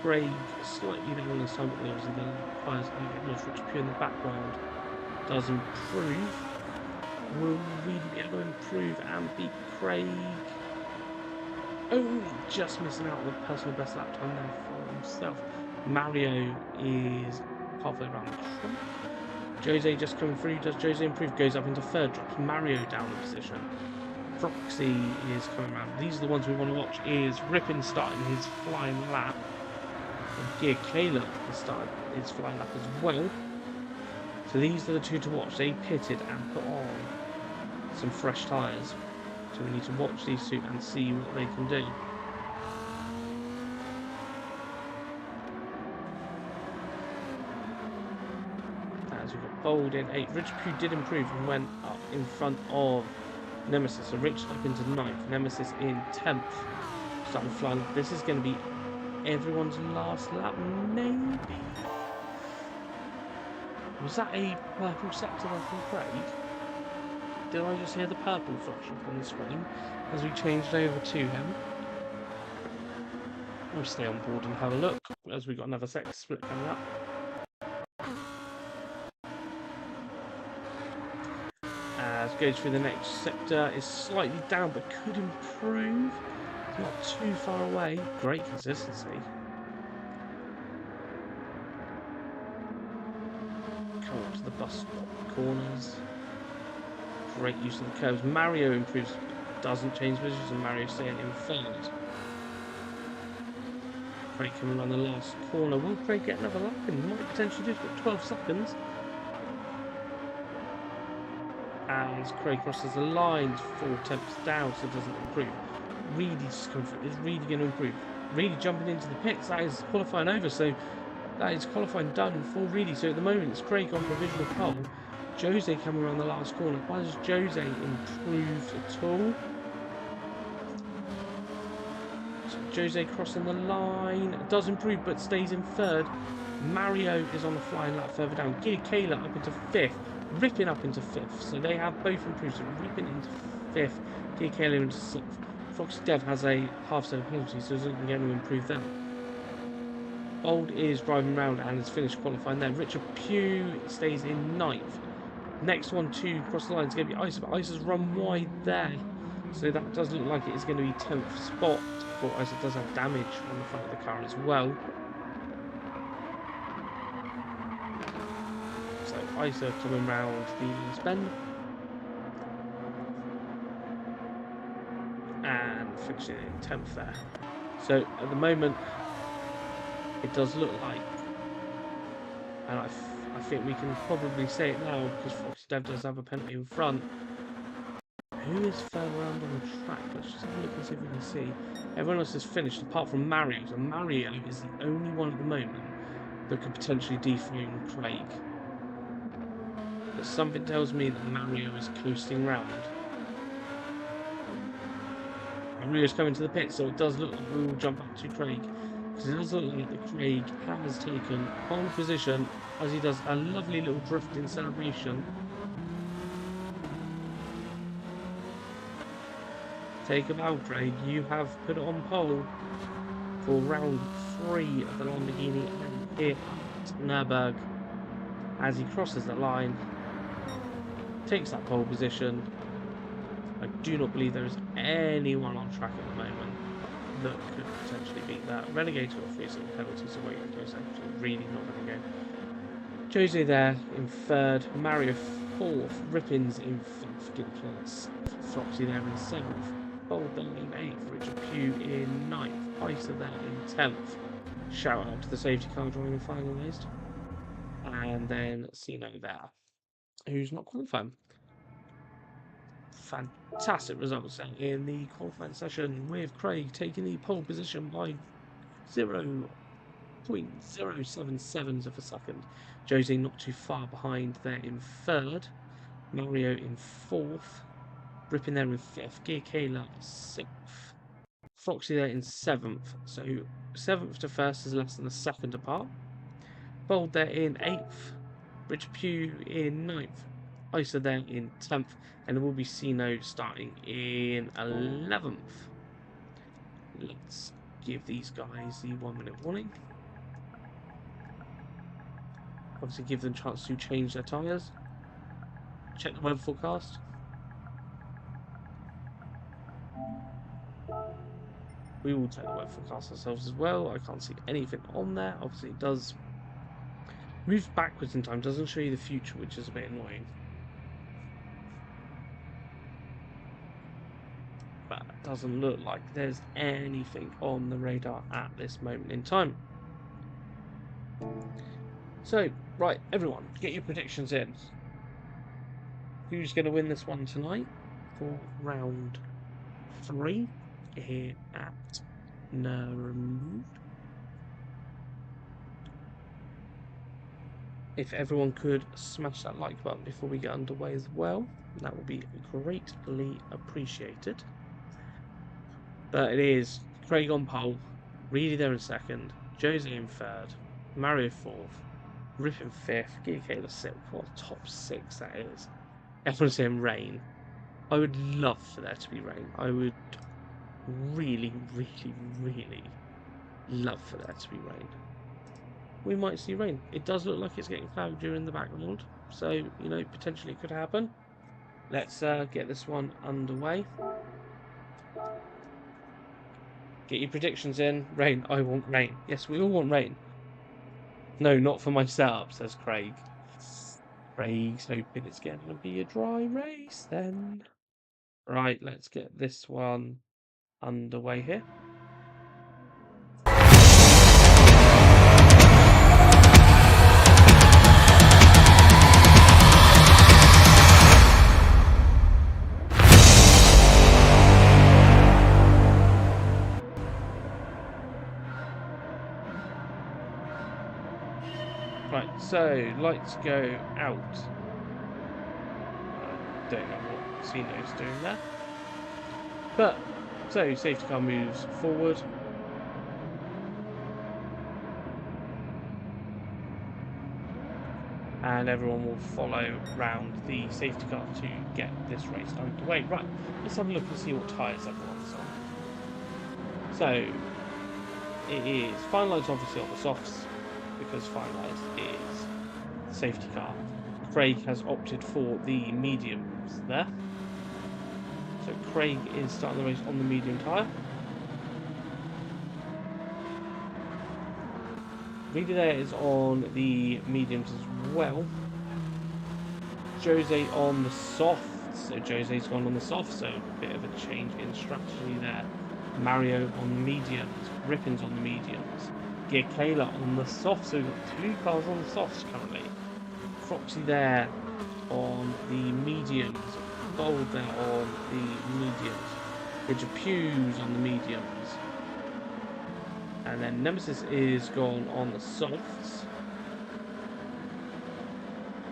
Craig slightly down this time, but obviously the tyres was Rich Pugh in the background does improve. Will we be able to improve and beat Craig? Only just missing out on the personal best lap time there for himself. Mario is halfway around the track. Jose just coming through. Does Jose improve? Goes up into 3rd, drops Mario down in position. Foxy is coming around. These are the ones we want to watch. Is Rippin starting his flying lap. And Gear Caleb is starting his flying lap as well. So these are the two to watch. They pitted and put on some fresh tyres. So we need to watch these two and see what they can do. As we've got Bold in 8th. Rich Pugh did improve and went up in front of Nemesis. So Rich up into 9th. Nemesis in 10th. Starting flying up. This is going to be everyone's last lap, maybe? Was that a purple sector there from Craig? Did I just hear the purple flash up on the screen as we changed over to him? We'll stay on board and have a look as we've got another sector split coming up. As goes through the next sector, is slightly down but could improve. It's not too far away. Great consistency. Come up to the bus stop corners. Great use of the curves. Mario improves, doesn't change positions, and Mario staying in 3rd. Craig coming around the last corner. Will Craig get another lap in? Might potentially do. He's got 12 seconds. As Craig crosses the line, 4 attempts down, so it doesn't improve. Reedy's come through. Is Reedy going to improve? Reedy jumping into the pits. That is qualifying over, so that is qualifying done for Reedy. So at the moment, it's Craig on provisional pole. Jose coming around the last corner. Why does Jose improve at all? So Jose crossing the line. Does improve, but stays in 3rd. Mario is on the flying lap further down. Gear Kayla up into 5th. Ripping up into 5th. So they have both improved. So Ripping into 5th. Gear Kayla into 6th. Fox Dev has a half-second penalty, so isn't going to improve them. Bold is driving around and has finished qualifying there. Richard Pugh stays in 9th. Next one to cross the line is going to be Isa, but Isa's run wide there. So that does look like it is going to be 10th spot for Isa. It does have damage on the front of the car as well. So Isa coming round the bend. And finishing in 10th there. So at the moment, it does look like, and I think we can probably say it now because Fox Dev does have a penalty in front. Who is further around on the track? Let's just have a look and see if we can see. Everyone else is finished apart from Mario. So Mario is the only one at the moment that could potentially dethrone Craig. But something tells me that Mario is coasting round. Mario's coming to the pit, so it does look like we will jump back to Craig. Because it does look like that Craig has taken pole position as he does a lovely little drifting celebration. Take a bow, Craig. You have put it on pole for round 3 of the Lamborghini here at Nurburgring. As he crosses the line, takes that pole position. I do not believe there is anyone on track at the moment that could potentially beat that. Renegade's got 3 single penalties, so wait, Jose actually really not going to go. Jose there in 3rd, Mario 4th, Rippins in 5th, Giddy Class, Foxy there in 7th, Bold there in 8th, Richard Pugh in 9th, Isa there in 10th. Shout out to the safety car driving finalised. And then Sino there, who's not qualifying. Fantastic results in the qualifying session with Craig taking the pole position by 0.077 of a second. Jose not too far behind there in 3rd. Mario in 4th. Ripping there in 5th. Gear Kayla 6th. Foxy there in 7th. So 7th to 1st is less than a second apart. Bold there in 8th. Richard Pugh in 9th. Isa there in 10th, and there will be Sino starting in 11th. let's give these guys the 1 minute warning. Obviously give them a chance to change their tyres. Check the weather forecast. We will check the weather forecast ourselves as well. I can't see anything on there. Obviously it does move backwards in time, doesn't show you the future, which is a bit annoying. But it doesn't look like there's anything on the radar at this moment in time. So, right, everyone, get your predictions in. Who's going to win this one tonight for round 3 here at Nurburgring? If everyone could smash that like button before we get underway as well, that would be greatly appreciated. But it is Craig on pole, Reedy there in second, Jose in third, Mario fourth, Rip in fifth, Gikayla sixth. What a top 6 that is. Everyone's saying rain. I would love for there to be rain. I would really, really, really love for there to be rain. We might see rain. It does look like it's getting cloudier in the background, so, you know, potentially it could happen. Let's get this one underway. Get your predictions in. Rain. I want rain. Yes, we all want rain. No, not for my setup, says Craig. Craig's hoping it's going to be a dry race then. Right, let's get this one underway here. Right, so lights go out. I don't know what Cino's doing there. But, so safety car moves forward. And everyone will follow round the safety car to get this race underway. Right, let's have a look and see what tyres everyone's on. So, it is finalised obviously on the softs, because finalised is the safety car. Craig has opted for the mediums there. So Craig is starting the race on the medium tyre. Reedy there is on the mediums as well. Jose on the softs. So Jose's gone on the softs, so a bit of a change in strategy there. Mario on the mediums. Rippin's on the mediums. Gikayla on the softs. So we've got 2 cars on the softs currently. Foxy there on the mediums. Bold there on the mediums. Bridger Pews on the mediums. And then Nemesis is gone on the softs.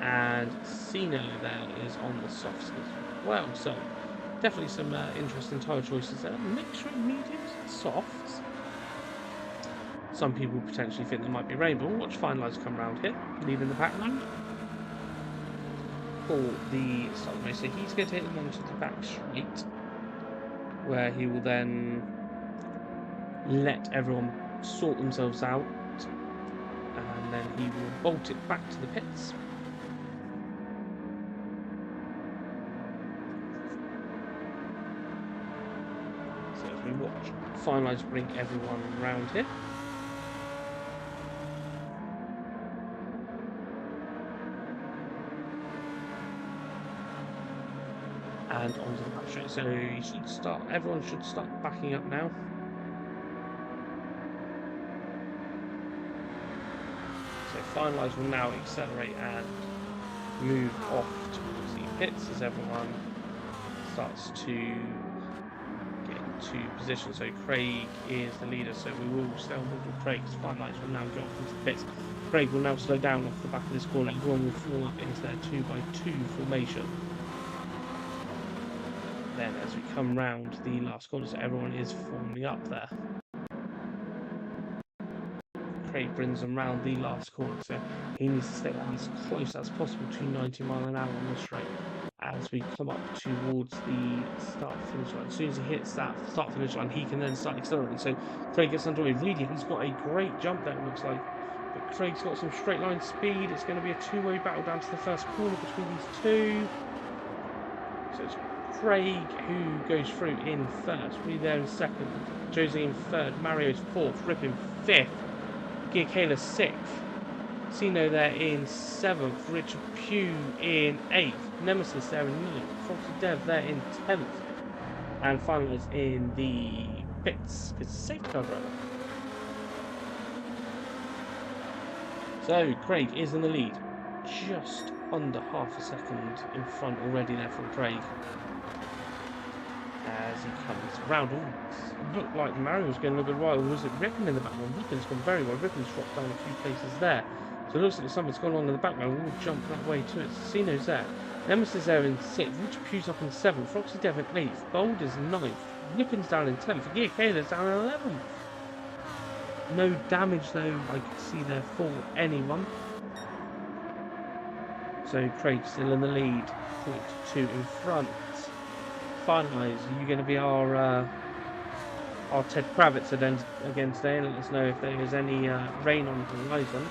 And Cino there is on the softs as well. So definitely some interesting tyre choices there. Mixture of mediums and softs. Some people potentially think there might be rain, but we'll watch finalised come around here, leaving the background for the start of the race. So he's going to hit them onto the back straight, where he will then let everyone sort themselves out, and then he will bolt it back to the pits. So as we watch finalise bring everyone around here. And onto the back straight. So you should start. Everyone should start backing up now. So finalise will now accelerate and move off towards the pits as everyone starts to get into position. So Craig is the leader, so we will stay on board with Craig. Finalise will now go off into the pits. Craig will now slow down off the back of this corner. Everyone will fall up into their 2x2 formation. Then as we come round the last corner, so everyone is forming up there. Craig brings them round the last corner, so he needs to stay as close as possible to 90 mile an hour on the straight. as we come up towards the start-finish line. As soon as he hits that start-finish line, he can then start accelerating. So Craig gets underway. Really, he's got a great jump there, it looks like. But Craig's got some straight line speed. It's going to be a two-way battle down to the first corner between these two. So it's Craig who goes through in first. Really there in second. Jose in third. Mario's fourth. Rip in fifth. Gear Kayla sixth. Sino there in seventh. Richard Pugh in eighth. Nemesis there in ninth. Foxy Dev there in 10th. And finalised in the pits. It's a safety car driver. So Craig is in the lead. Just under half a second in front already there from Craig. As he comes round. It looked like Mario was going a little bit right. Or was it Rippin in the background? Rippin's gone very well. Rippin's dropped down a few places there. So it looks like something's gone on in the background. We'll jump that way to it. Sino's there. Nemesis there in 6th. Richard Pugh's up in 7th. Foxy Dev in 8th. Bold is 9th. Rippin's down in 10th. Gear Kayla's down in 11th. No damage though I could see there for anyone. So Craig's still in the lead. 0.2 in front. Finalise. Are you going to be our Ted Kravitz again today? Let us know if there is any rain on the horizon.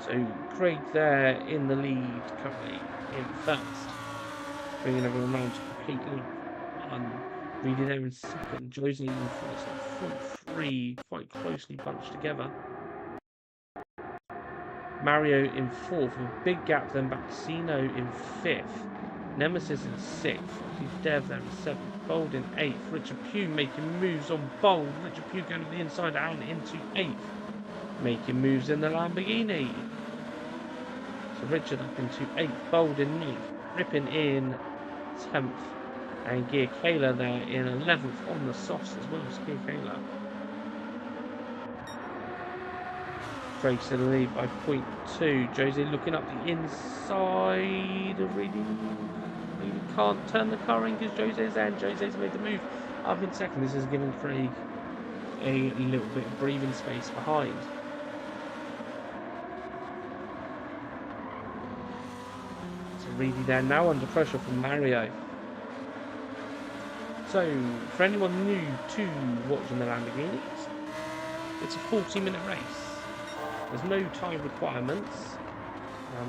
So Craig there in the lead currently in first, bringing everyone around to completely one. Reedy there in second. Jose in first. Front three quite closely bunched together. Mario in fourth with a big gap, then back to Sino in fifth. Nemesis in sixth. Dev there in seventh. Bold in eighth. Richard Pugh making moves on Bold. Richard Pugh going to the inside and into eighth. Making moves in the Lamborghini. So Richard up into 8th, Bold in 9th, Rippin in 10th, and Gear Kayla there in 11th on the softs as well as Gear Kayla. Craig's in the lead by 0.2. Jose looking up the inside. Really can't turn the car in because Jose's there, and Jose's made the move up in second. This has given Craig a little bit of breathing space behind. Reedy there now under pressure from Mario. So, for anyone new to watching the Lamborghinis, it's a 40-minute race. There's no time requirements,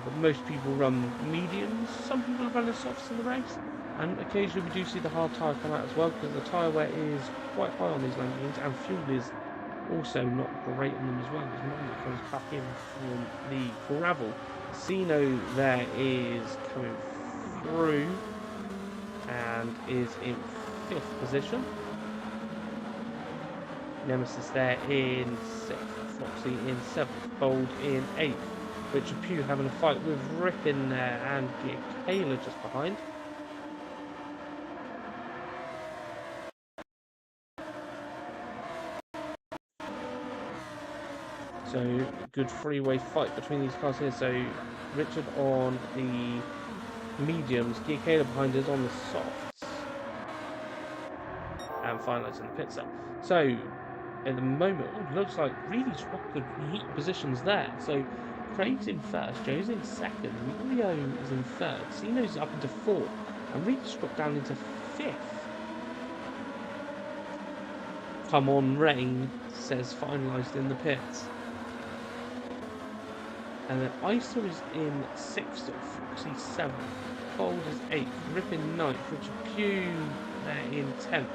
but most people run mediums. Some people run the softs in the race, and occasionally we do see the hard tyre come out as well because the tyre wear is quite high on these Lamborghinis, and fuel is also not great on them as well. There's one that comes back in from the gravel. Sino there is coming through and is in 5th position. Nemesis there in 6th. Foxy in 7th. Bold in 8th. Richard Pugh having a fight with Rippin there and Gear Kayla just behind. So, good freeway fight between these cars here. So, Richard on the mediums, Gear Kayla behind us on the softs. And finalising the pit stop. So, at the moment, it looks like really swapped the positions there. So, Craig's in first, Joe's in second, Mario is in third, Sino's up into 4th, and Reed's dropped down into 5th. Come on, rain, says finalised in the pits. And then Isa is in 6th, Foxy 7th, Bold is 8th, Rip in 9th, Richard Pugh there in 10th,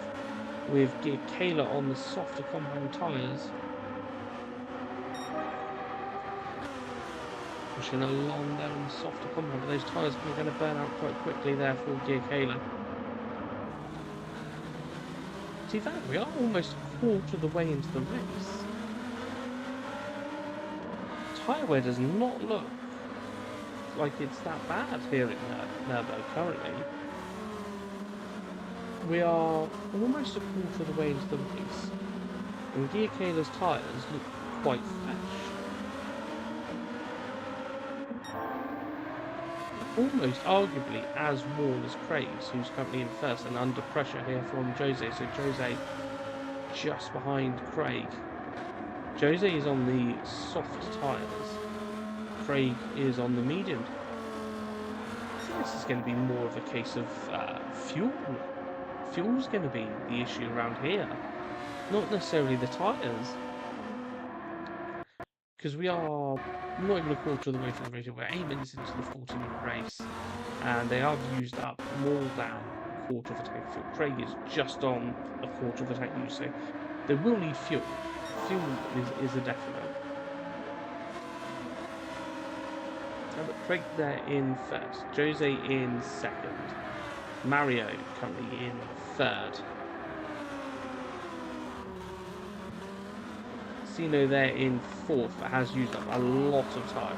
with Gear Kayla on the softer compound tyres. Pushing along there on the softer compound, but those tyres are going to burn out quite quickly there for Gear Kayla. See that? We are almost a quarter of the way into the race. Tyre wear does not look like it's that bad here at Nurburgring currently. We are almost a quarter of the way into the race, and Gear Kayla's tyres look quite fresh. Almost arguably as worn as Craig's, who's currently in first and under pressure here from Jose. So Jose just behind Craig. Jose is on the soft tyres. Craig is on the medium. this is going to be more of a case of fuel. Fuel's going to be the issue around here, not necessarily the tyres. Because we are not even a quarter of the way through the race. We're 8 minutes into the 40-minute race, and they have used up more than a quarter of a tank of fuel. Craig is just on a quarter of a tank use, so they will need fuel. Fuel is a definite. But Craig there in first, Jose in second, Mario currently in third. Sino there in fourth, but has used up a lot of tyre.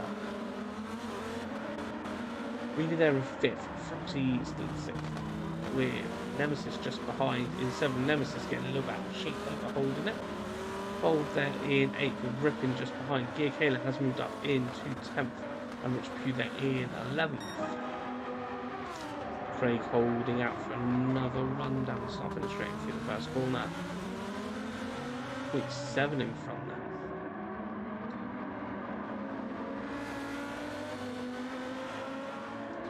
Really there in fifth, Foxy still in sixth, with Nemesis just behind in seventh. Nemesis getting a little bit out of shape over holding it. Bold there in eighth, with Rippin just behind. Gear Kayla has moved up into 10th, and Rich Pugh there in 11th. Craig holding out for another run down the start finish straight through the first corner. 0.7 in front there.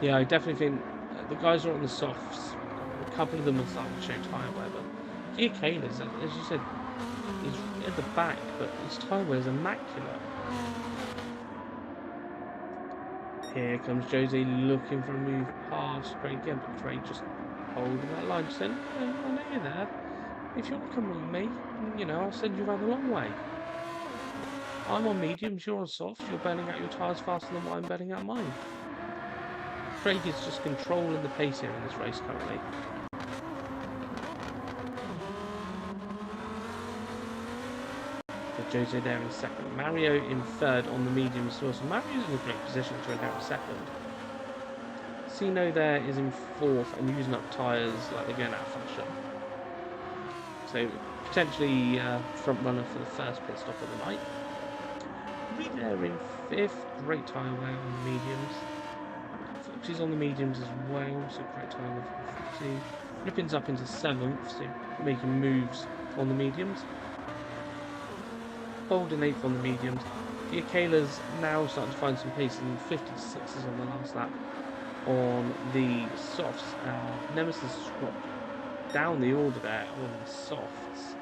Yeah, I definitely think the guys are on the softs. A couple of them are starting to show tyre wear, but Gear Kayla's, as you said, is at the back, but his tyre wear is immaculate. Here comes Jose looking for a move past Craig again, but Craig just holding that line, just saying, I know you're there. If you want to come with me, you know, I'll send you around the long way. I'm on mediums, you're on softs, you're burning out your tyres faster than what I'm burning out mine. Craig is just controlling the pace here in this race currently. Jose there in second, Mario in third on the mediums as well, so Mario's in a great position to inherit second. Sino there is in fourth and using up tyres like they're going out of fashion. So potentially front runner for the first pit stop of the night. Reed there in fifth, great tyre wear on the mediums. Foxy's on the mediums as well, so great tyre wear for Foxy. Rippin's up into seventh, so making moves on the mediums. Bold in 8th on the mediums. Gear Kayla's now starting to find some pace in 56s on the last lap on the softs. Nemesis dropped down the order there on the softs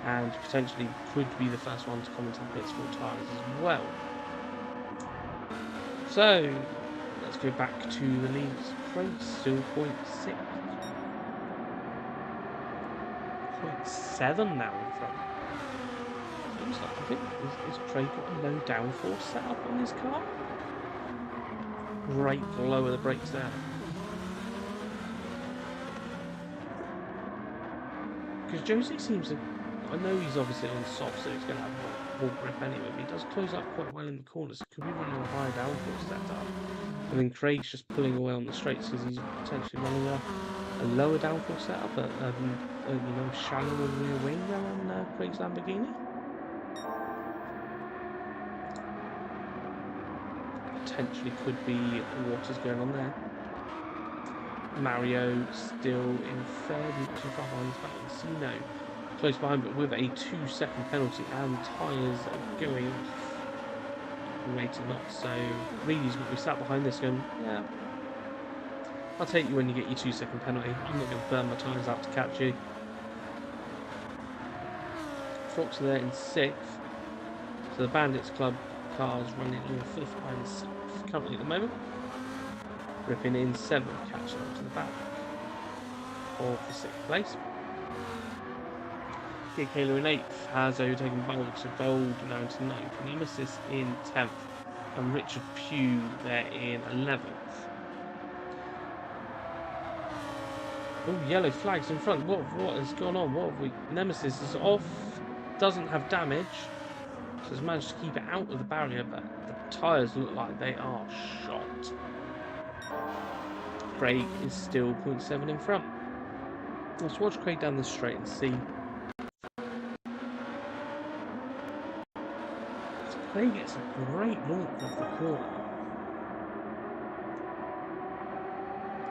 and potentially could be the first one to come into the pits full tyres as well. So let's go back to the leads. Craig still 0.6. 0.7 now in front. I think is Craig got a low downforce set up on his car? Great lower the brakes there. Because Jose seems to, I know he's obviously on soft, so he's going to have more grip anyway, but he does close up quite well in the corners. So could be running a higher downforce setup. And then Craig's just pulling away on the straights because he's potentially running a lower downforce setup, you know, shallower rear wing there on Craig's Lamborghini. Potentially could be what is going on there. Mario still in third, not too far behind his back. Sino close behind, but with a 2-second penalty and tyres going off. Way to not. So Reedy's going to be sat behind this going, yeah, I'll take you when you get your 2-second penalty. I'm not going to burn my tyres out to catch you. Fox there in 6th. So the Bandits Club cars running in 5th behind the currently at the moment. Ripping in 7th, catching up to the back of the 6th place. Gear Kayla in 8th has overtaken Bold, so Bold now into 9th. Nemesis in 10th, and Richard Pugh there in 11th. Oh, yellow flags in front. What has gone on? What have we? Nemesis is off, doesn't have damage. So has managed to keep it out of the barrier, but the tyres look like they are shot. Craig is still 0.7 in front. Let's watch Craig down the straight and see. So Craig gets a great launch off the corner.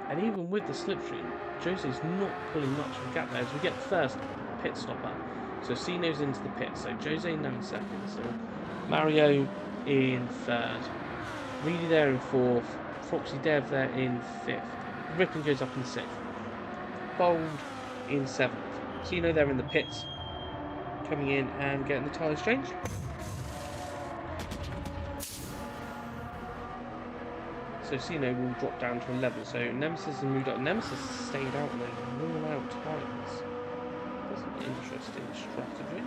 And even with the slipstream, Jose's not pulling much of a gap there as we get the first pit stopper. So Sino's into the pit, so Jose now in second, so Mario in third, Reedy there in fourth, Foxy Dev there in 5th. Ripon goes up in 6th. Bold in 7th. So you know they're in the pits, coming in and getting the tyres changed. So Sino will drop down to 11. So Nemesis has moved up. Nemesis stayed out and they worn out tyres. That's an interesting strategy.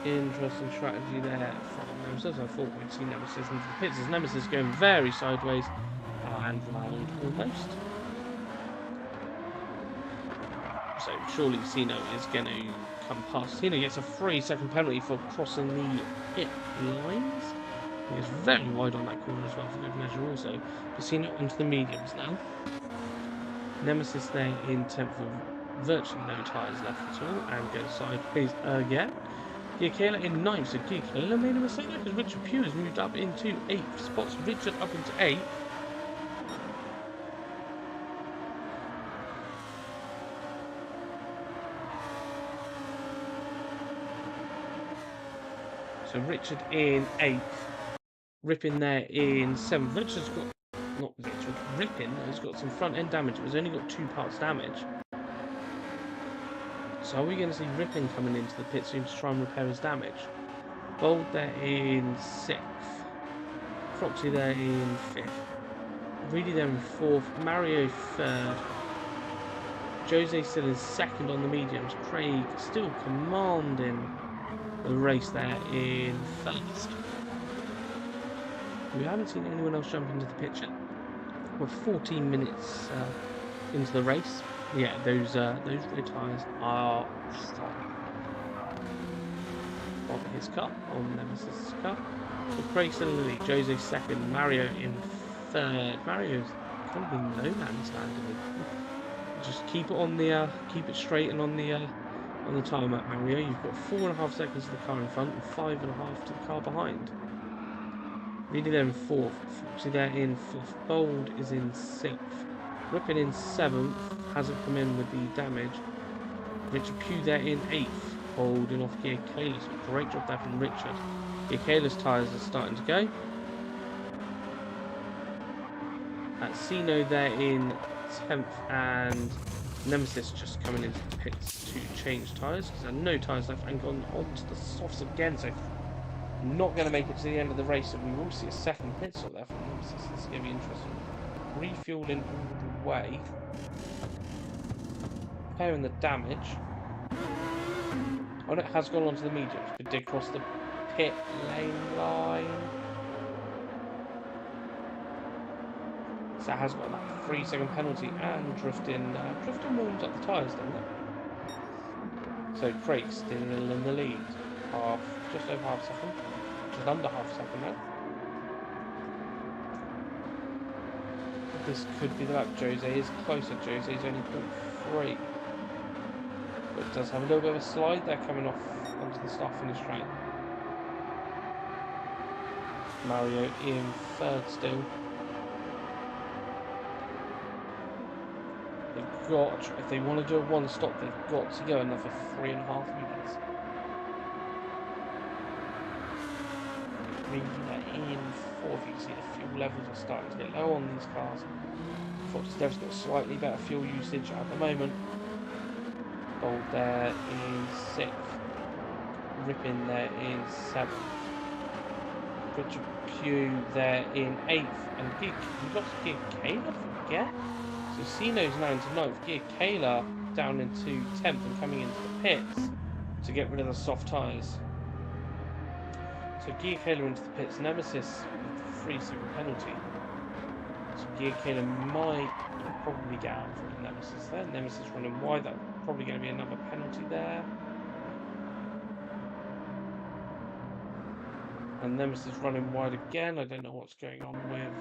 Interesting strategy there from Nemesis. I thought we'd see Nemesis into the pits. As Nemesis going very sideways and round almost. So surely Sino is going to come past. Sino gets a 3-second penalty for crossing the pit lines. He is very wide on that corner as well for good measure also. But Sino onto the mediums now. Nemesis there in 10th with virtually no tyres left at all and goes sideways again. Giacchela in 9th, so Giacchela made a mistake there because Richard Pugh has moved up into 8th. Spots Richard up into 8th. So Richard in 8th. Ripon there in 7th. Richard's got, not Richard, Ripon has got some front end damage. It was only got 2 parts damage. So are we going to see Ripon coming into the pit soon to try and repair his damage? Bold there in 6th. Foxy there in 5th. Reedy there in 4th. Mario 3rd. Jose still in 2nd on the mediums. Craig still commanding the race there in 1st. We haven't seen anyone else jump into the pit yet. We're 14 minutes into the race. Yeah, those red tyres are strong. On his car, on Nemesis' car. So Craig still in the lead, Jose 2nd, Mario in 3rd. Mario's kind of in no man's land. Just keep it on the keep it straight and on the timer, Mario. You've got 4.5 seconds to the car in front and 5.5 to the car behind. Reedy there in 4th, Foxy there in 5th, Bold is in 6th. Ripon in 7th, hasn't come in with the damage. Richard Pugh there in 8th, holding off Giacchela. So great job there from Richard. Giacchela's tyres are starting to go. Sino there in 10th and Nemesis just coming into the pits to change tyres because there are no tyres left and gone onto the softs again. So not going to make it to the end of the race, and we will see a second pit stop there from Nemesis. This is going to be interesting. Refueling all the way. Repairing the damage. Oh, it has gone onto the mediums. It did cross the pit lane line. So it has got that 3-second penalty and drifting warms up the tyres, doesn't it? So Craig still in the lead. Just over half a second. Just under half a second now. This could be the lap. Jose is closer. Jose is only 0.3. But it does have a little bit of a slide there coming off onto the start finish train. Mario in 3rd still. They've got, if they want to do a one stop, they've got to go another 3.5 minutes. In 4th, you can see the fuel levels are starting to get low on these cars. Fox Dev's got slightly better fuel usage at the moment. Bold there in 6th. Ripon there in 7th. Richard Pugh there in 8th. And we lost Giacchela, forget. So Sino's now into 9th. Giacchela down into 10th and coming into the pits to get rid of the soft tyres. So Giacchela into the pits, Nemesis with the 3-second penalty. So Giacchela might probably get out for the Nemesis there. Nemesis running wide, that's probably going to be another penalty there. And Nemesis running wide again. I don't know what's going on with...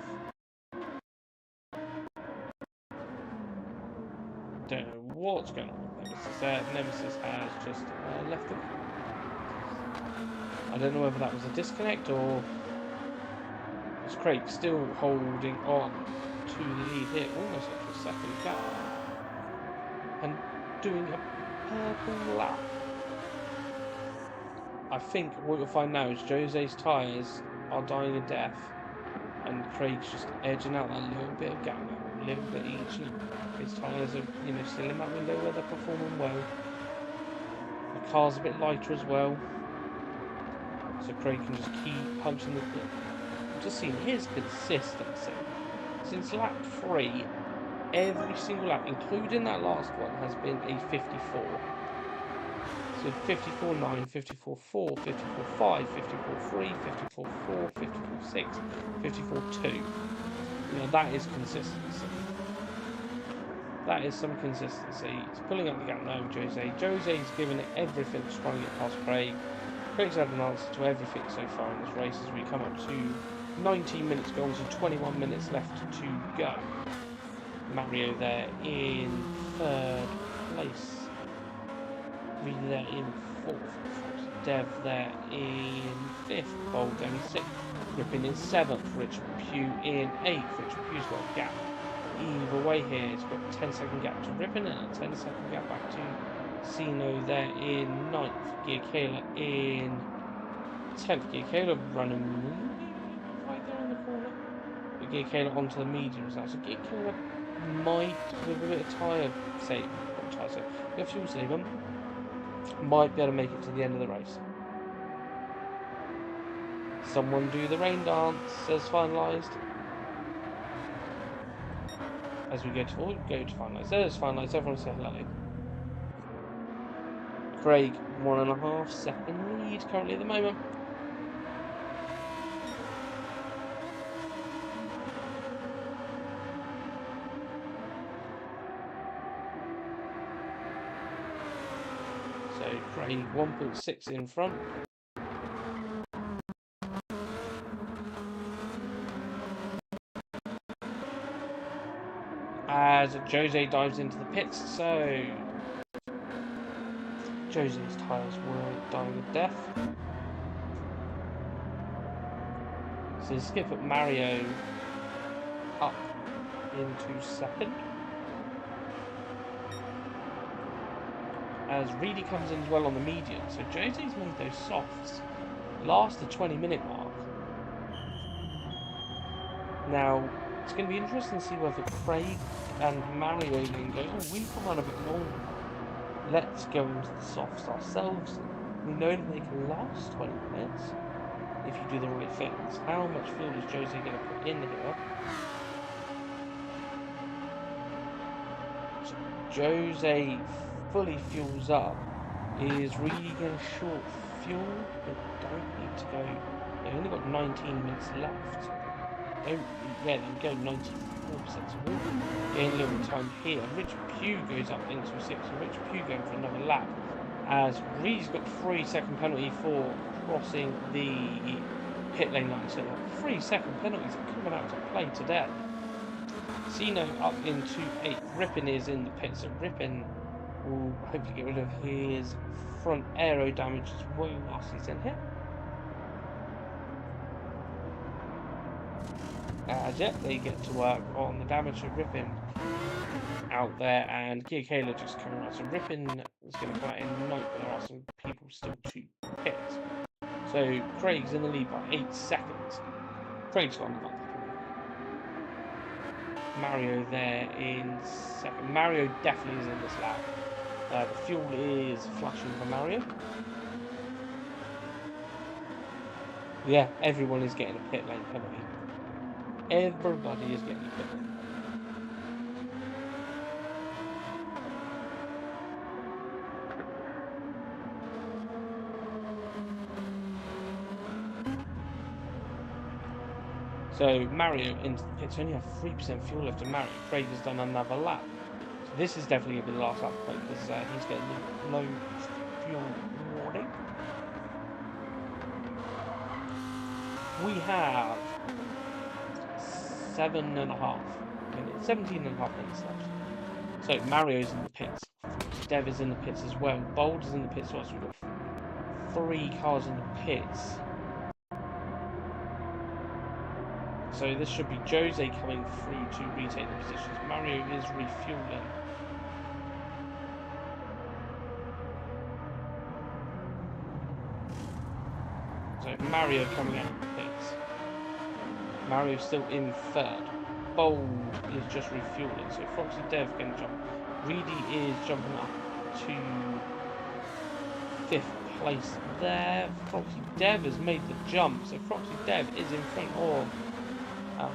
Don't know what's going on with Nemesis there. Nemesis has just left them. I don't know whether that was a disconnect or is Craig still holding on to the lead here, almost up to a second gap, and doing a purple lap. I think what you'll find now is Jose's tyres are dying a death, and Craig's just edging out that little bit of gap now, a little bit each lap. His tyres are, still in that window where they're performing well. The car's a bit lighter as well, so Craig can just keep punching the bit. Just seeing his consistency. Since lap 3, every single lap, including that last one, has been a 54. So 54.9, 54.4, 54.5, 54.3, 54.4, 54.6, 54.2. That is consistency. That is some consistency. It's pulling up the gap now with Jose. Jose's given it everything to try and get past Craig. Craig's had an answer to everything so far in this race as we come up to 19 minutes gone, so 21 minutes left to go. Mario there in 3rd place. Reed there in 4th. Dev there in 5th. Bold down in 6th. Rippin in 7th. Rich Pugh in 8th. Rich Pugh's got a gap either way here. He's got a 10-second gap to Rippin and a 10-second gap back to Sino there in 9th. Gear Kayla in 10th. Gear Kayla running right there in the corner. But Gear Kayla onto the mediums now. So Gear Kayla might, with a bit of tyre save, a fuel saving, might be able to make it to the end of the race. Someone do the rain dance as finalised. As we go to finalise. There's finalised. Everyone say hello. Craig, 1.5 second lead currently at the moment. So Craig 1.6 in front. As Jose dives into the pits, so Jose's tyres were dying a death. So skip at Mario up into 2nd. As Reedy comes in as well on the medium, so Jose's made those softs last the 20-minute mark. Now, it's going to be interesting to see whether Craig and Mario then go, we can run a bit longer. Let's go into the softs ourselves. We know that they can last 20 minutes if you do the right things. How much fuel is Jose going to put in here? So Jose fully fuels up. Is really getting short fuel, but don't need to go. They've only got 19 minutes left. There we go, 94%. So we'll gain a little time here. Rich Pugh goes up into 6th. So Rich Pugh going for another lap. As Reed's got 3-second penalty for crossing the pit lane line. So 3-second penalties are coming out to play today. Sino up into 8th. Rippin is in the pit. So Rippin will hopefully get rid of his front aero damage as well whilst he's in here. Yep, they get to work on the damage of Rippin out there, and Gear Kayla just coming out. So Rippin is going to come out in 9th, but there are some people still to pit. So Craig's in the lead by 8 seconds. Craig's got another. Mario there in 2nd. Mario definitely is in this lap. The fuel is flashing for Mario. Yeah, everyone is getting a pit lane penalty. Everybody is getting a pit lane. So Mario into the pits, only have 3% fuel left, and Mario Craig has done another lap. So this is definitely going to be the last lap because he's getting low fuel warning. We have 17.5 minutes left. So Mario's in the pits. Dev is in the pits as well. Bold is in the pits as well. So we've got 3 cars in the pits. So this should be Jose coming through to retake the positions. Mario is refueling. Mario coming out of the pits. Mario's still in third. Bold is just refueling, so Foxy Dev can jump. Reedy is jumping up to 5th place there. Foxy Dev has made the jump, so Foxy Dev is in front of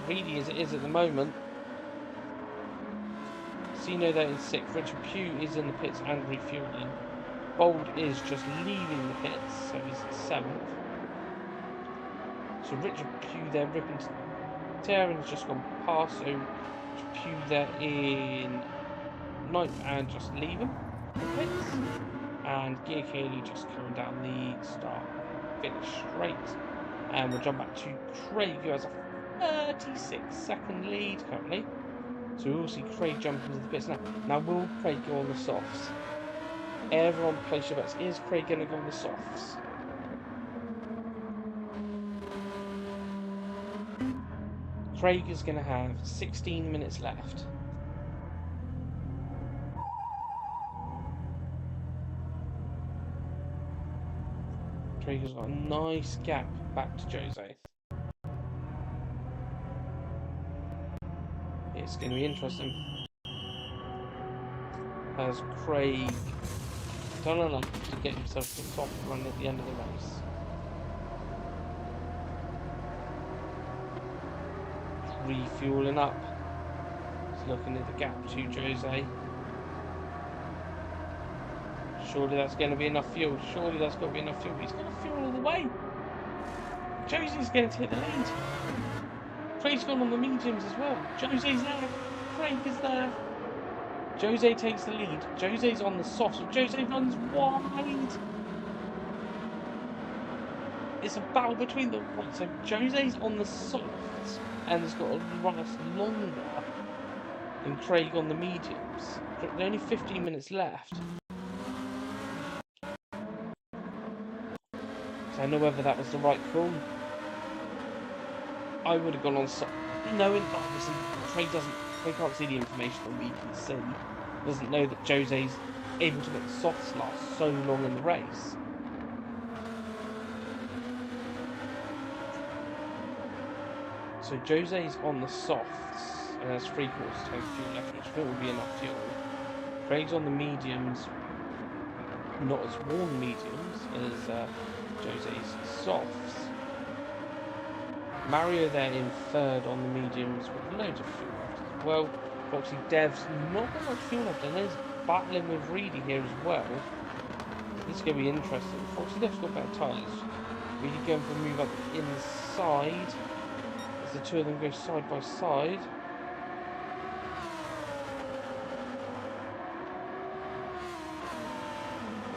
Reedy as it is at the moment. Sino there in 6th. Richard Pugh is in the pits and refueling. Bold is just leaving the pits, so he's 7th. So Richard Pugh there ripping to Terran's just gone past, so Richard Pugh there in 9th and just leaving the pits. And Gear Keely just coming down the start finish straight. And we'll jump back to Craig, who has a 36-second lead currently. So we'll see Craig jump into the pits now. Now, will Craig go on the softs? Everyone place your bets. Is Craig going to go on the softs? Craig is going to have 16 minutes left. Craig has got a nice gap back to Jose. It's going to be interesting as Craig done enough to get himself to the top run at the end of the race. Refueling up. He's looking at the gap to Jose. Surely that's going to be enough fuel. Surely that's got to be enough fuel. He's going to fuel all the way. Jose's going to hit the lead. Craig's gone on the mediums as well. Jose's there. Craig is there. Jose takes the lead. Jose's on the soft. So Jose runs wide. It's a battle between the right. So Jose's on the softs and has got to last longer than Craig on the mediums. There's only 15 minutes left. So I don't know whether that was the right call. I would have gone on soft, knowing that obviously Craig can't see the information that we can see. Doesn't know that Jose's able to make the softs last so long in the race. So Jose's on the softs and has 3/4 tank fuel left, which I think will be enough fuel. Craig's on the mediums, not as worn mediums as Jose's softs. Mario there in 3rd on the mediums with loads of fuel left as well. Foxy Dev's not got much fuel left, and he's battling with Reedy here as well. This is going to be interesting. Foxy Dev's got better tyres. Reedy going for a move up the inside as the two of them go side by side.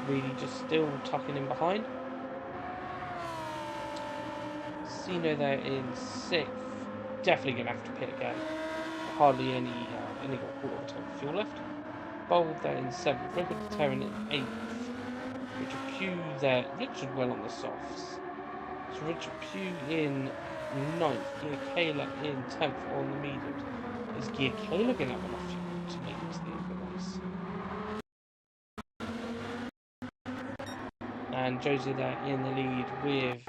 Reedy just still tucking in behind. Sino there in 6th, definitely going to have to pit again. Hardly any, only got a quarter of a tank of fuel left. Bold there in 7th, Ripper Terran in 8th. Richard Pugh there, Richard well on the softs. So Richard Pugh in 9th, Gear Kayla in 10th on the mediums. Is Gear Kayla going to have enough fuel to make it to the end of the race? And Josie there in the lead with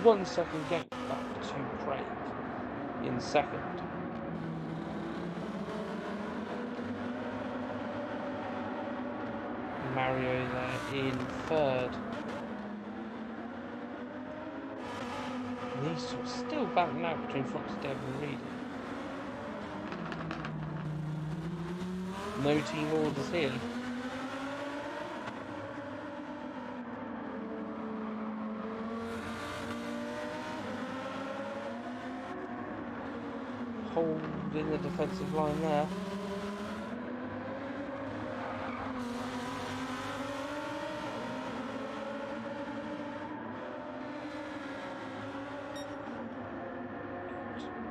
1 second gap back to Craig in 2nd. Mario there in 3rd. And these two are still battling out between Foxy Dev and Reedy. No team orders here. Holding the defensive line there.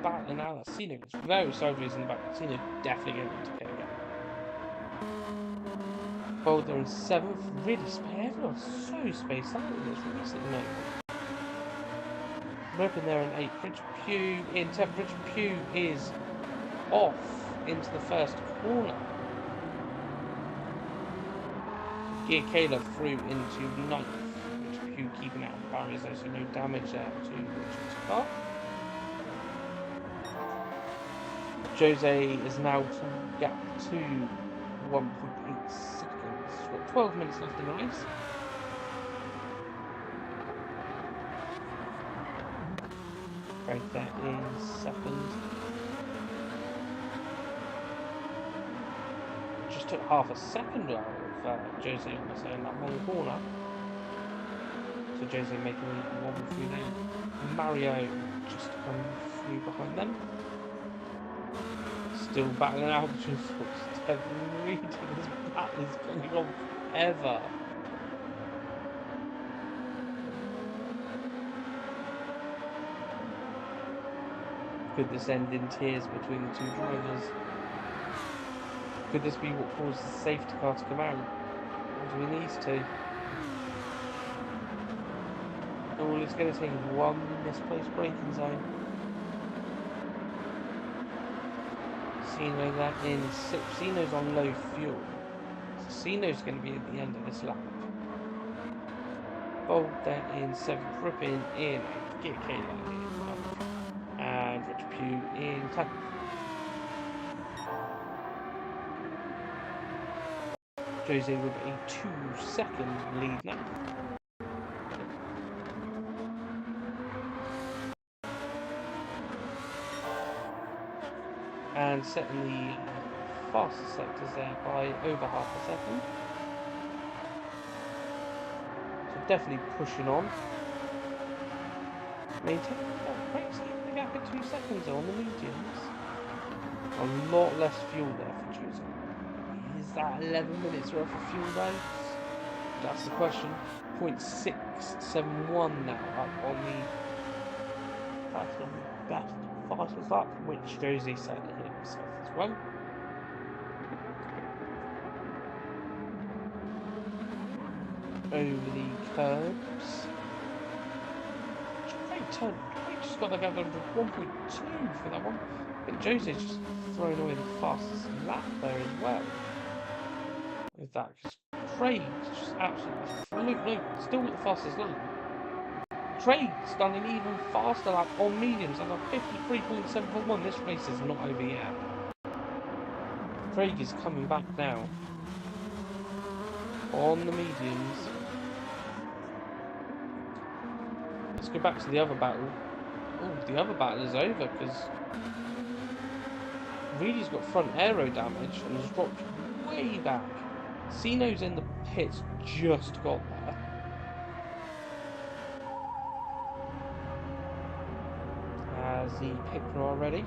Battling out. Cena is very sideways in the back. Cena definitely going to pit again. Boulder in 7th. Really everyone's so spaced out in this race at the moment. Ripping there in 8th. Richard Pugh in 10th. Richard Pugh is off into the first corner. Gear Kayla through into 9th. Richard Pugh keeping out of barriers there, so no damage there to Richard's car. Jose is now full gap to 1.8 seconds. We've got 12 minutes left in the race. Craig there in second. Just took half a second out of Jose almost there in that one corner. So Jose making a wobble through there. Mario just coming through behind them. Still battling out between Fox and Reed. This battle is going on forever. Could this end in tears between the two drivers? Could this be what caused the safety car to come out? Between these two? All it's going to take is one misplaced braking zone. Sino that in 6. Sino's on low fuel. So Sino's going to be at the end of this lap. Bolt there in 7th. Rippin in 8th. Get Kayla in 9th. And Rich Pugh in 10th. Jose with a 2-second lead now. And setting the fastest sectors there by over half a second. So definitely pushing on. Maintaining the gap at 2 seconds on the mediums. A lot less fuel there for Jose. Is that 11 minutes worth of fuel though? That's the question. 0.671 now up on the best fastest lap, which Jose set himself as well. Over the curbs. Craig just got the gap down to 1.2 for that one. But Jose's just throwing away the fastest lap there as well. With that, because Craig's just absolutely still with the fastest lap. Craig's done an even faster lap on mediums and a 53.741. This race is not over yet. Craig is coming back now on the mediums. Let's go back to the other battle. Oh, the other battle is over because Reedy's got front aero damage and has dropped way back. Sino's in the pits, just got there. Has the pit crew ready?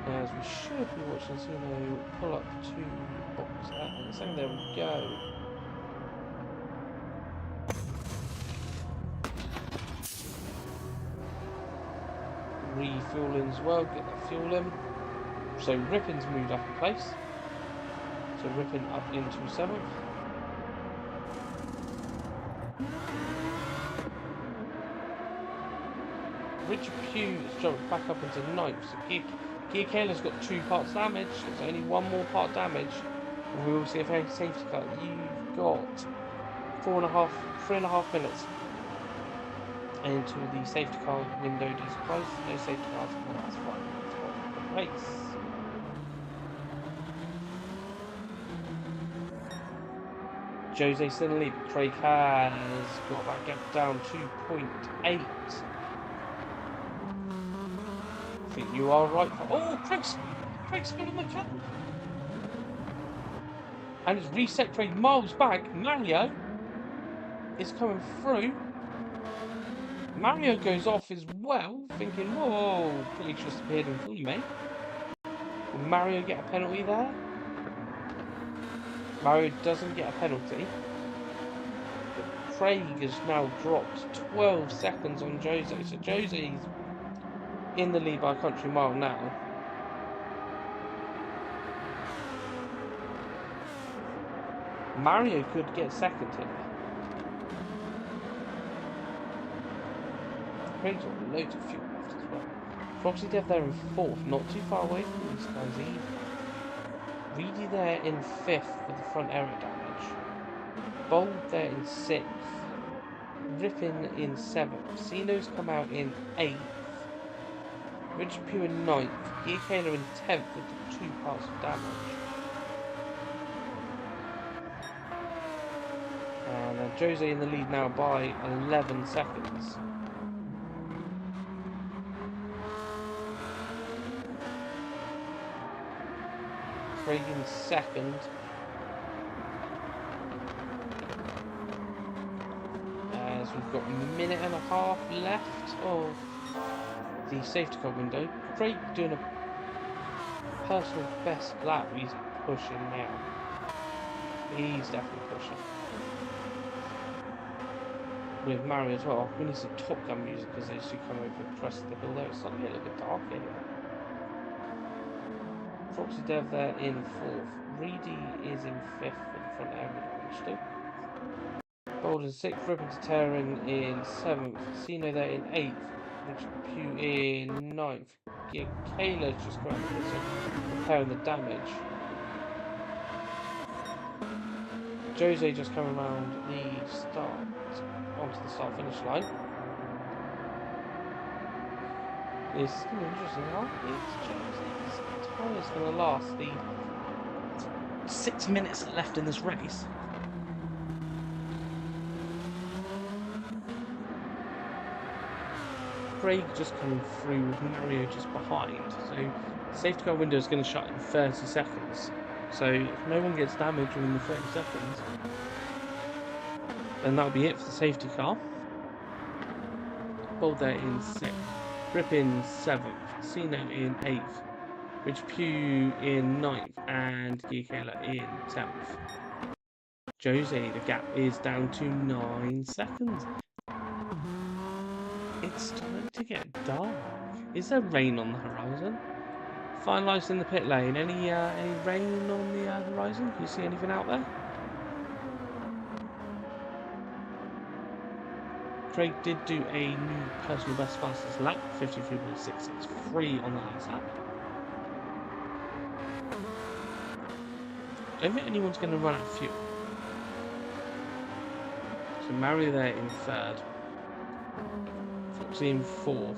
As we should be watching Sino pull up to the box and a second, there we go. Refueling as well, get that fuel in. So Rippin's moved up in place. So Rippin up into 7th. Richard Pugh has jumped back up into 9th. So Gia Kayla's got 2 parts damage. There's only 1 more part damage. And we will see if any safety car. You've got 3.5 minutes until the safety car window does close. No safety cars in the last 5 minutes of the race. Jose still in the lead. Craig has got that gap down to 0.8. I think you are right. Oh, Craig's been on the cut. And it's reset Craig miles back. Mario is coming through. Mario goes off as well, thinking, whoa, Craig just appeared in front of me. Will Mario get a penalty there? Mario doesn't get a penalty. But Craig has now dropped 12 seconds on Jose. So Jose's in the lead by a country mile now. Mario could get second here. Craig's got loads of fuel left as well. Foxy Dev there in 4th, not too far away from these guys either. Reedy there in 5th with the front aero damage. Bold there in 6th. Rippin in 7th. Cino's come out in 8th. Richard Pugh in 9th. Gearkaler in 10th with the 2 parts of damage. And Jose in the lead now by 11 seconds. Craig in 2nd. As we've got a minute and a half left of the safety car window. Craig doing a personal best lap. He's pushing now. He's definitely pushing. With Mario as well. We need some Top Gun music as they should come over and crest the hill there. It's starting to get a little bit dark here. Foxy Dev there in 4th. Reedy is in 5th for the front aerodynamics. Bold in 6th. Ribbons tearing in 7th. Cino there in 8th. Richard Pugh in 9th. Yeah, Kayla's just going to repairing the damage. Jose just coming around the start onto the start finish line. It's going to be interesting. How is Jose's tyres going to last the 6 minutes left in this race? Craig just coming through with Mario just behind, so safety car window is going to shut in 30 seconds. So if no one gets damaged within the 30 seconds, then that'll be it for the safety car. Bold there in 6th, Rip in 7th, Cino in 8th, Rich Pugh in 9th, and Gearkaler in 10th. Jose, the gap is down to 9 seconds. It's starting to get dark. Is there rain on the horizon? Finalised in the pit lane. Any rain on the horizon? Can you see anything out there? Craig did do a new personal best fastest lap, 53.663 on the last lap. I don't think anyone's going to run out of fuel. So Mario there in 3rd. Foxy in 4th.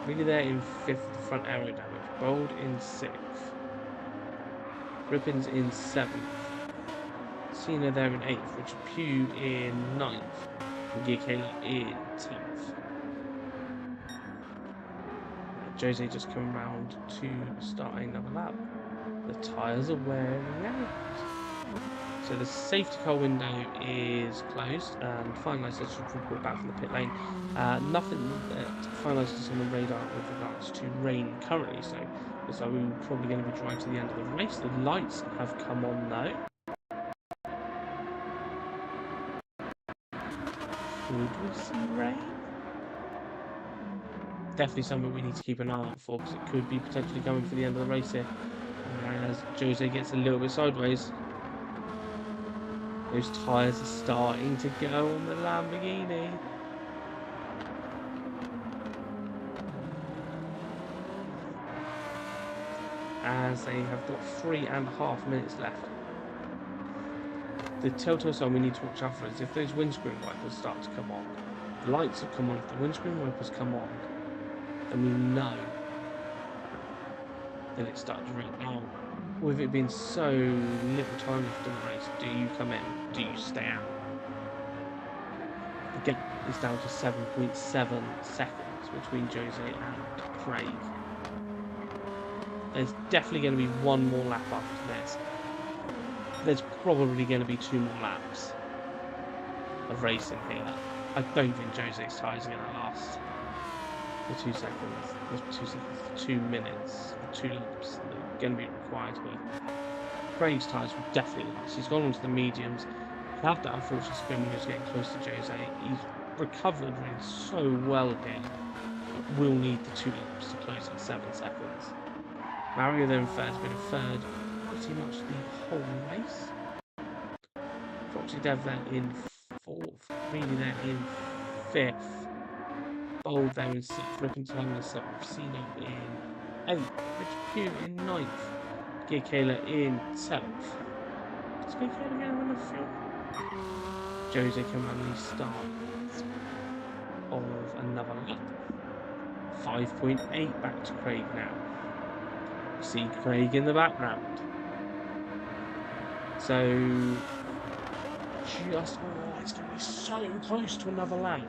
Really there in 5th, the front aero damage. Bold in 6th. Rippins in 7th. Cena there in 8th. Richard Pugh in 9th. And Gearkaler in 10th. Jose just coming round to start another lap. The tyres are wearing out. So the safety car window is closed and finalised. Let's report back from the pit lane. Nothing that finalised is on the radar with regards to rain currently, so looks like we're probably going to be driving to the end of the race. The lights have come on though. Could we see rain? Definitely something we need to keep an eye out for, because it could be potentially coming for the end of the race here. As Jose gets a little bit sideways. Those tyres are starting to go on the Lamborghini. As they have got 3.5 minutes left. The telltale sign we need to watch out for is if those windscreen wipers start to come on. The lights have come on. If the windscreen wipers come on, then we know that it's starting to rain. Now, with it being so little time left in the race, do you come in? Do you stay out? The gap is down to 7.7 seconds between Jose and Craig. There's definitely going to be one more lap after this. There's probably going to be 2 more laps of racing here. I don't think Jose's tyres are going to last the 2 seconds. 2 minutes, 2 laps that are going to be required here. Craig's tyres will definitely last. He's gone onto the mediums. He had that unfortunate spin when he was getting close to Jose. He's recovered really so well here. But will need the 2 laps to close at 7 seconds. Mario then third, has been a third pretty much the whole race. Foxy Dev then in 4th. Really then in 5th. Bold there in 6th. Ripping to the 7th. Cena in 8th. Rich Pugh in 9th. Gear Kayla in 7th. Is Gear Kayla going to win the fuel? Jose can run the start of another lap. 5.8 back to Craig now. See Craig in the background. So, just, oh, it's going to be so close to another lap.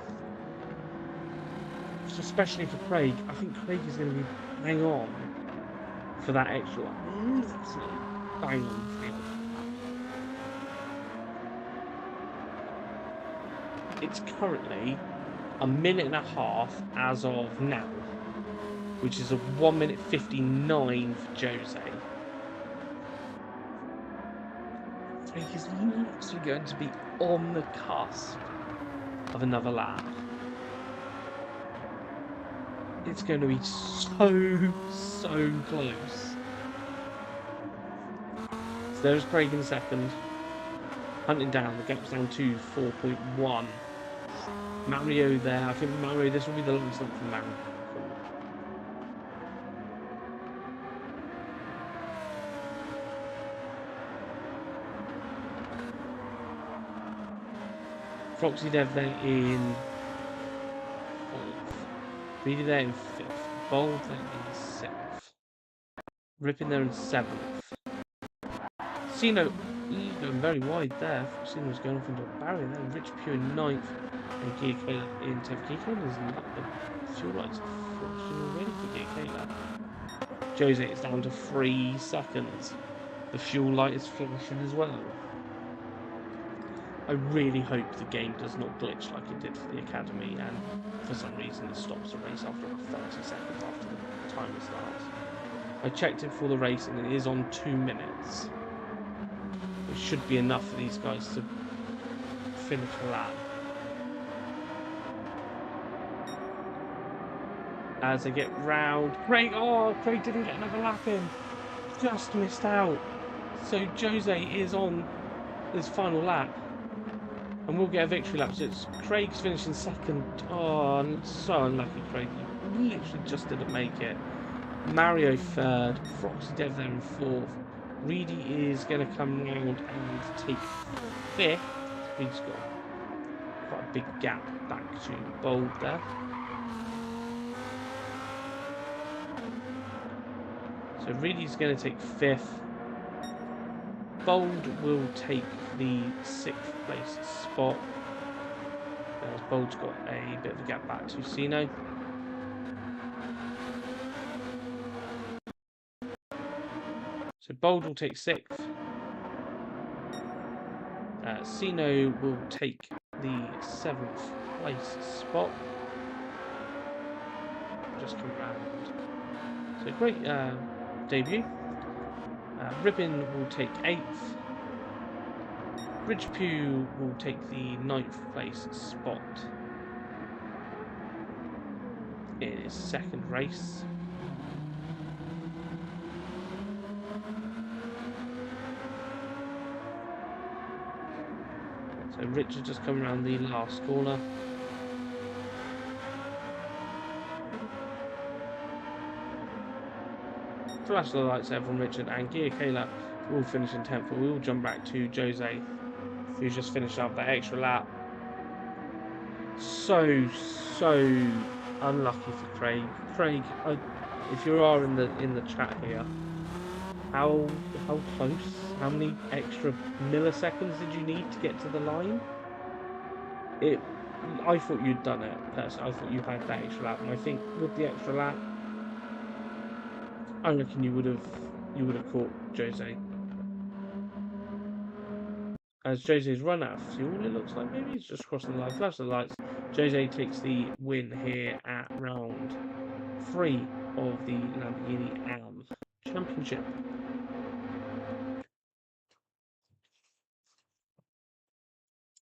Especially for Craig. I think Craig is going to be bang on for that extra lap. Literally bang on for the extra lap. It's currently a minute and a half as of now, which is a 1 minute 59 for Jose. Craig is literally going to be on the cusp of another lap. It's going to be so close. So there's Craig in second. Hunting down, the gap's down to 4.1. Mario there. I think Mario, this will be the last lap for Mario. Foxy Dev there in 4th. Reedy there in 5th. Bold there in 6th. Ripping there in 7th. Sino going very wide there. Sino's going off into a barrier there. Rich Pugh in 9th. And Gear Kayla in 10th. Gear Kayla is not the fuel lights flashing already for Gear Kayla. Jose is down to 3 seconds. The fuel light is flashing as well. I really hope the game does not glitch like it did for the Academy, and for some reason it stops the race after 30 seconds after the timer starts. I checked it for the race and it is on 2 minutes. It should be enough for these guys to finish the lap. As they get round, Craig didn't get another lap in. Just missed out. So Jose is on his final lap. And we'll get a victory lap. So it's Craig's finishing second. Oh, so unlucky, Craig. You literally just didn't make it. Mario 3rd. Foxy Dev there in 4th. Reedy is going to come round and take 5th. Reedy's got quite a big gap back to Bold there. So Reedy's going to take 5th. Bold will take the 6th place spot. As Bold's got a bit of a gap back to Sino. So Bold will take 6th. Sino will take the 7th place spot. Just come round. So great debut. Ribbon will take 8th. Bridge Pew will take the 9th place spot in his 2nd race. So Richard just coming around the last corner. Flash the lights there from Richard, and Gear Kayla will finish in 10th, but we will jump back to Jose, who's just finished up that extra lap. So unlucky for Craig. Craig, if you are in the chat here, how close? How many extra milliseconds did you need to get to the line? I thought you'd done it. Personally, I thought you had that extra lap, and I think with the extra lap, I reckon you would have caught Jose. As Jose's run out of fuel, it looks like maybe he's just crossing the line. Flash the lights. Jose takes the win here at round 3 of the Lamborghini AM Championship.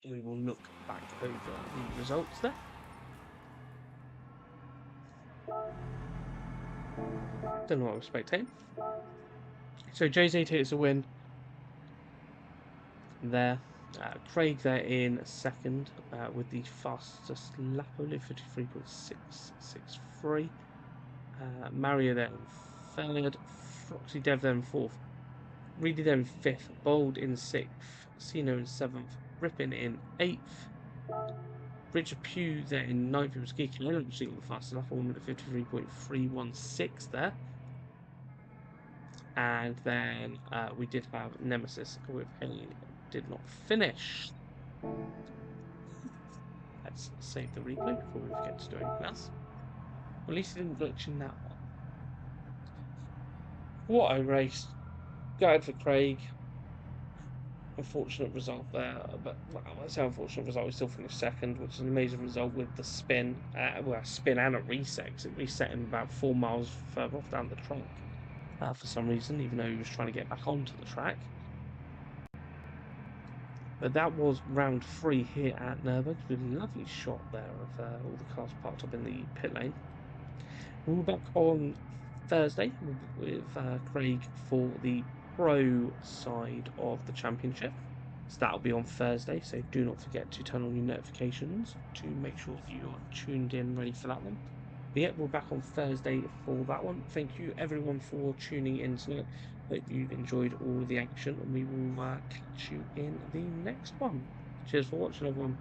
We will look back over the results there. Don't know what I was spectating. So Jose takes a win there. Craig there in 2nd with the fastest lap, only 53.663. Mario there in 3rd. Foxy Dev there in 4th. Reedy there in 5th, Bold in 6th, Sino in 7th, Rippin in 8th, Richard Pugh there in 9th. It was geeking out, actually got the fastest lap, 1 minute 53.316 there. And then we did have Nemesis with Haley, did not finish. Let's save the replay before we forget to do anything else. At least it didn't glitch in that one. What a race. Going for Craig. Unfortunate result there, but well, that's an unfortunate result. We still finished second, which is an amazing result with the spin. Well, a spin and a reset, because it reset him about 4 miles further off down the track for some reason, even though he was trying to get back onto the track. But that was round 3 here at Nurburgring. With a lovely shot there of all the cars parked up in the pit lane. We'll be back on Thursday with Craig for the pro side of the championship. So that'll be on Thursday, so do not forget to turn on your notifications to make sure that you are tuned in ready for that one. But yeah, we're back on Thursday for that one. Thank you everyone for tuning in tonight. Hope you've enjoyed all of the action, and we will catch you in the next one. Cheers for watching, everyone.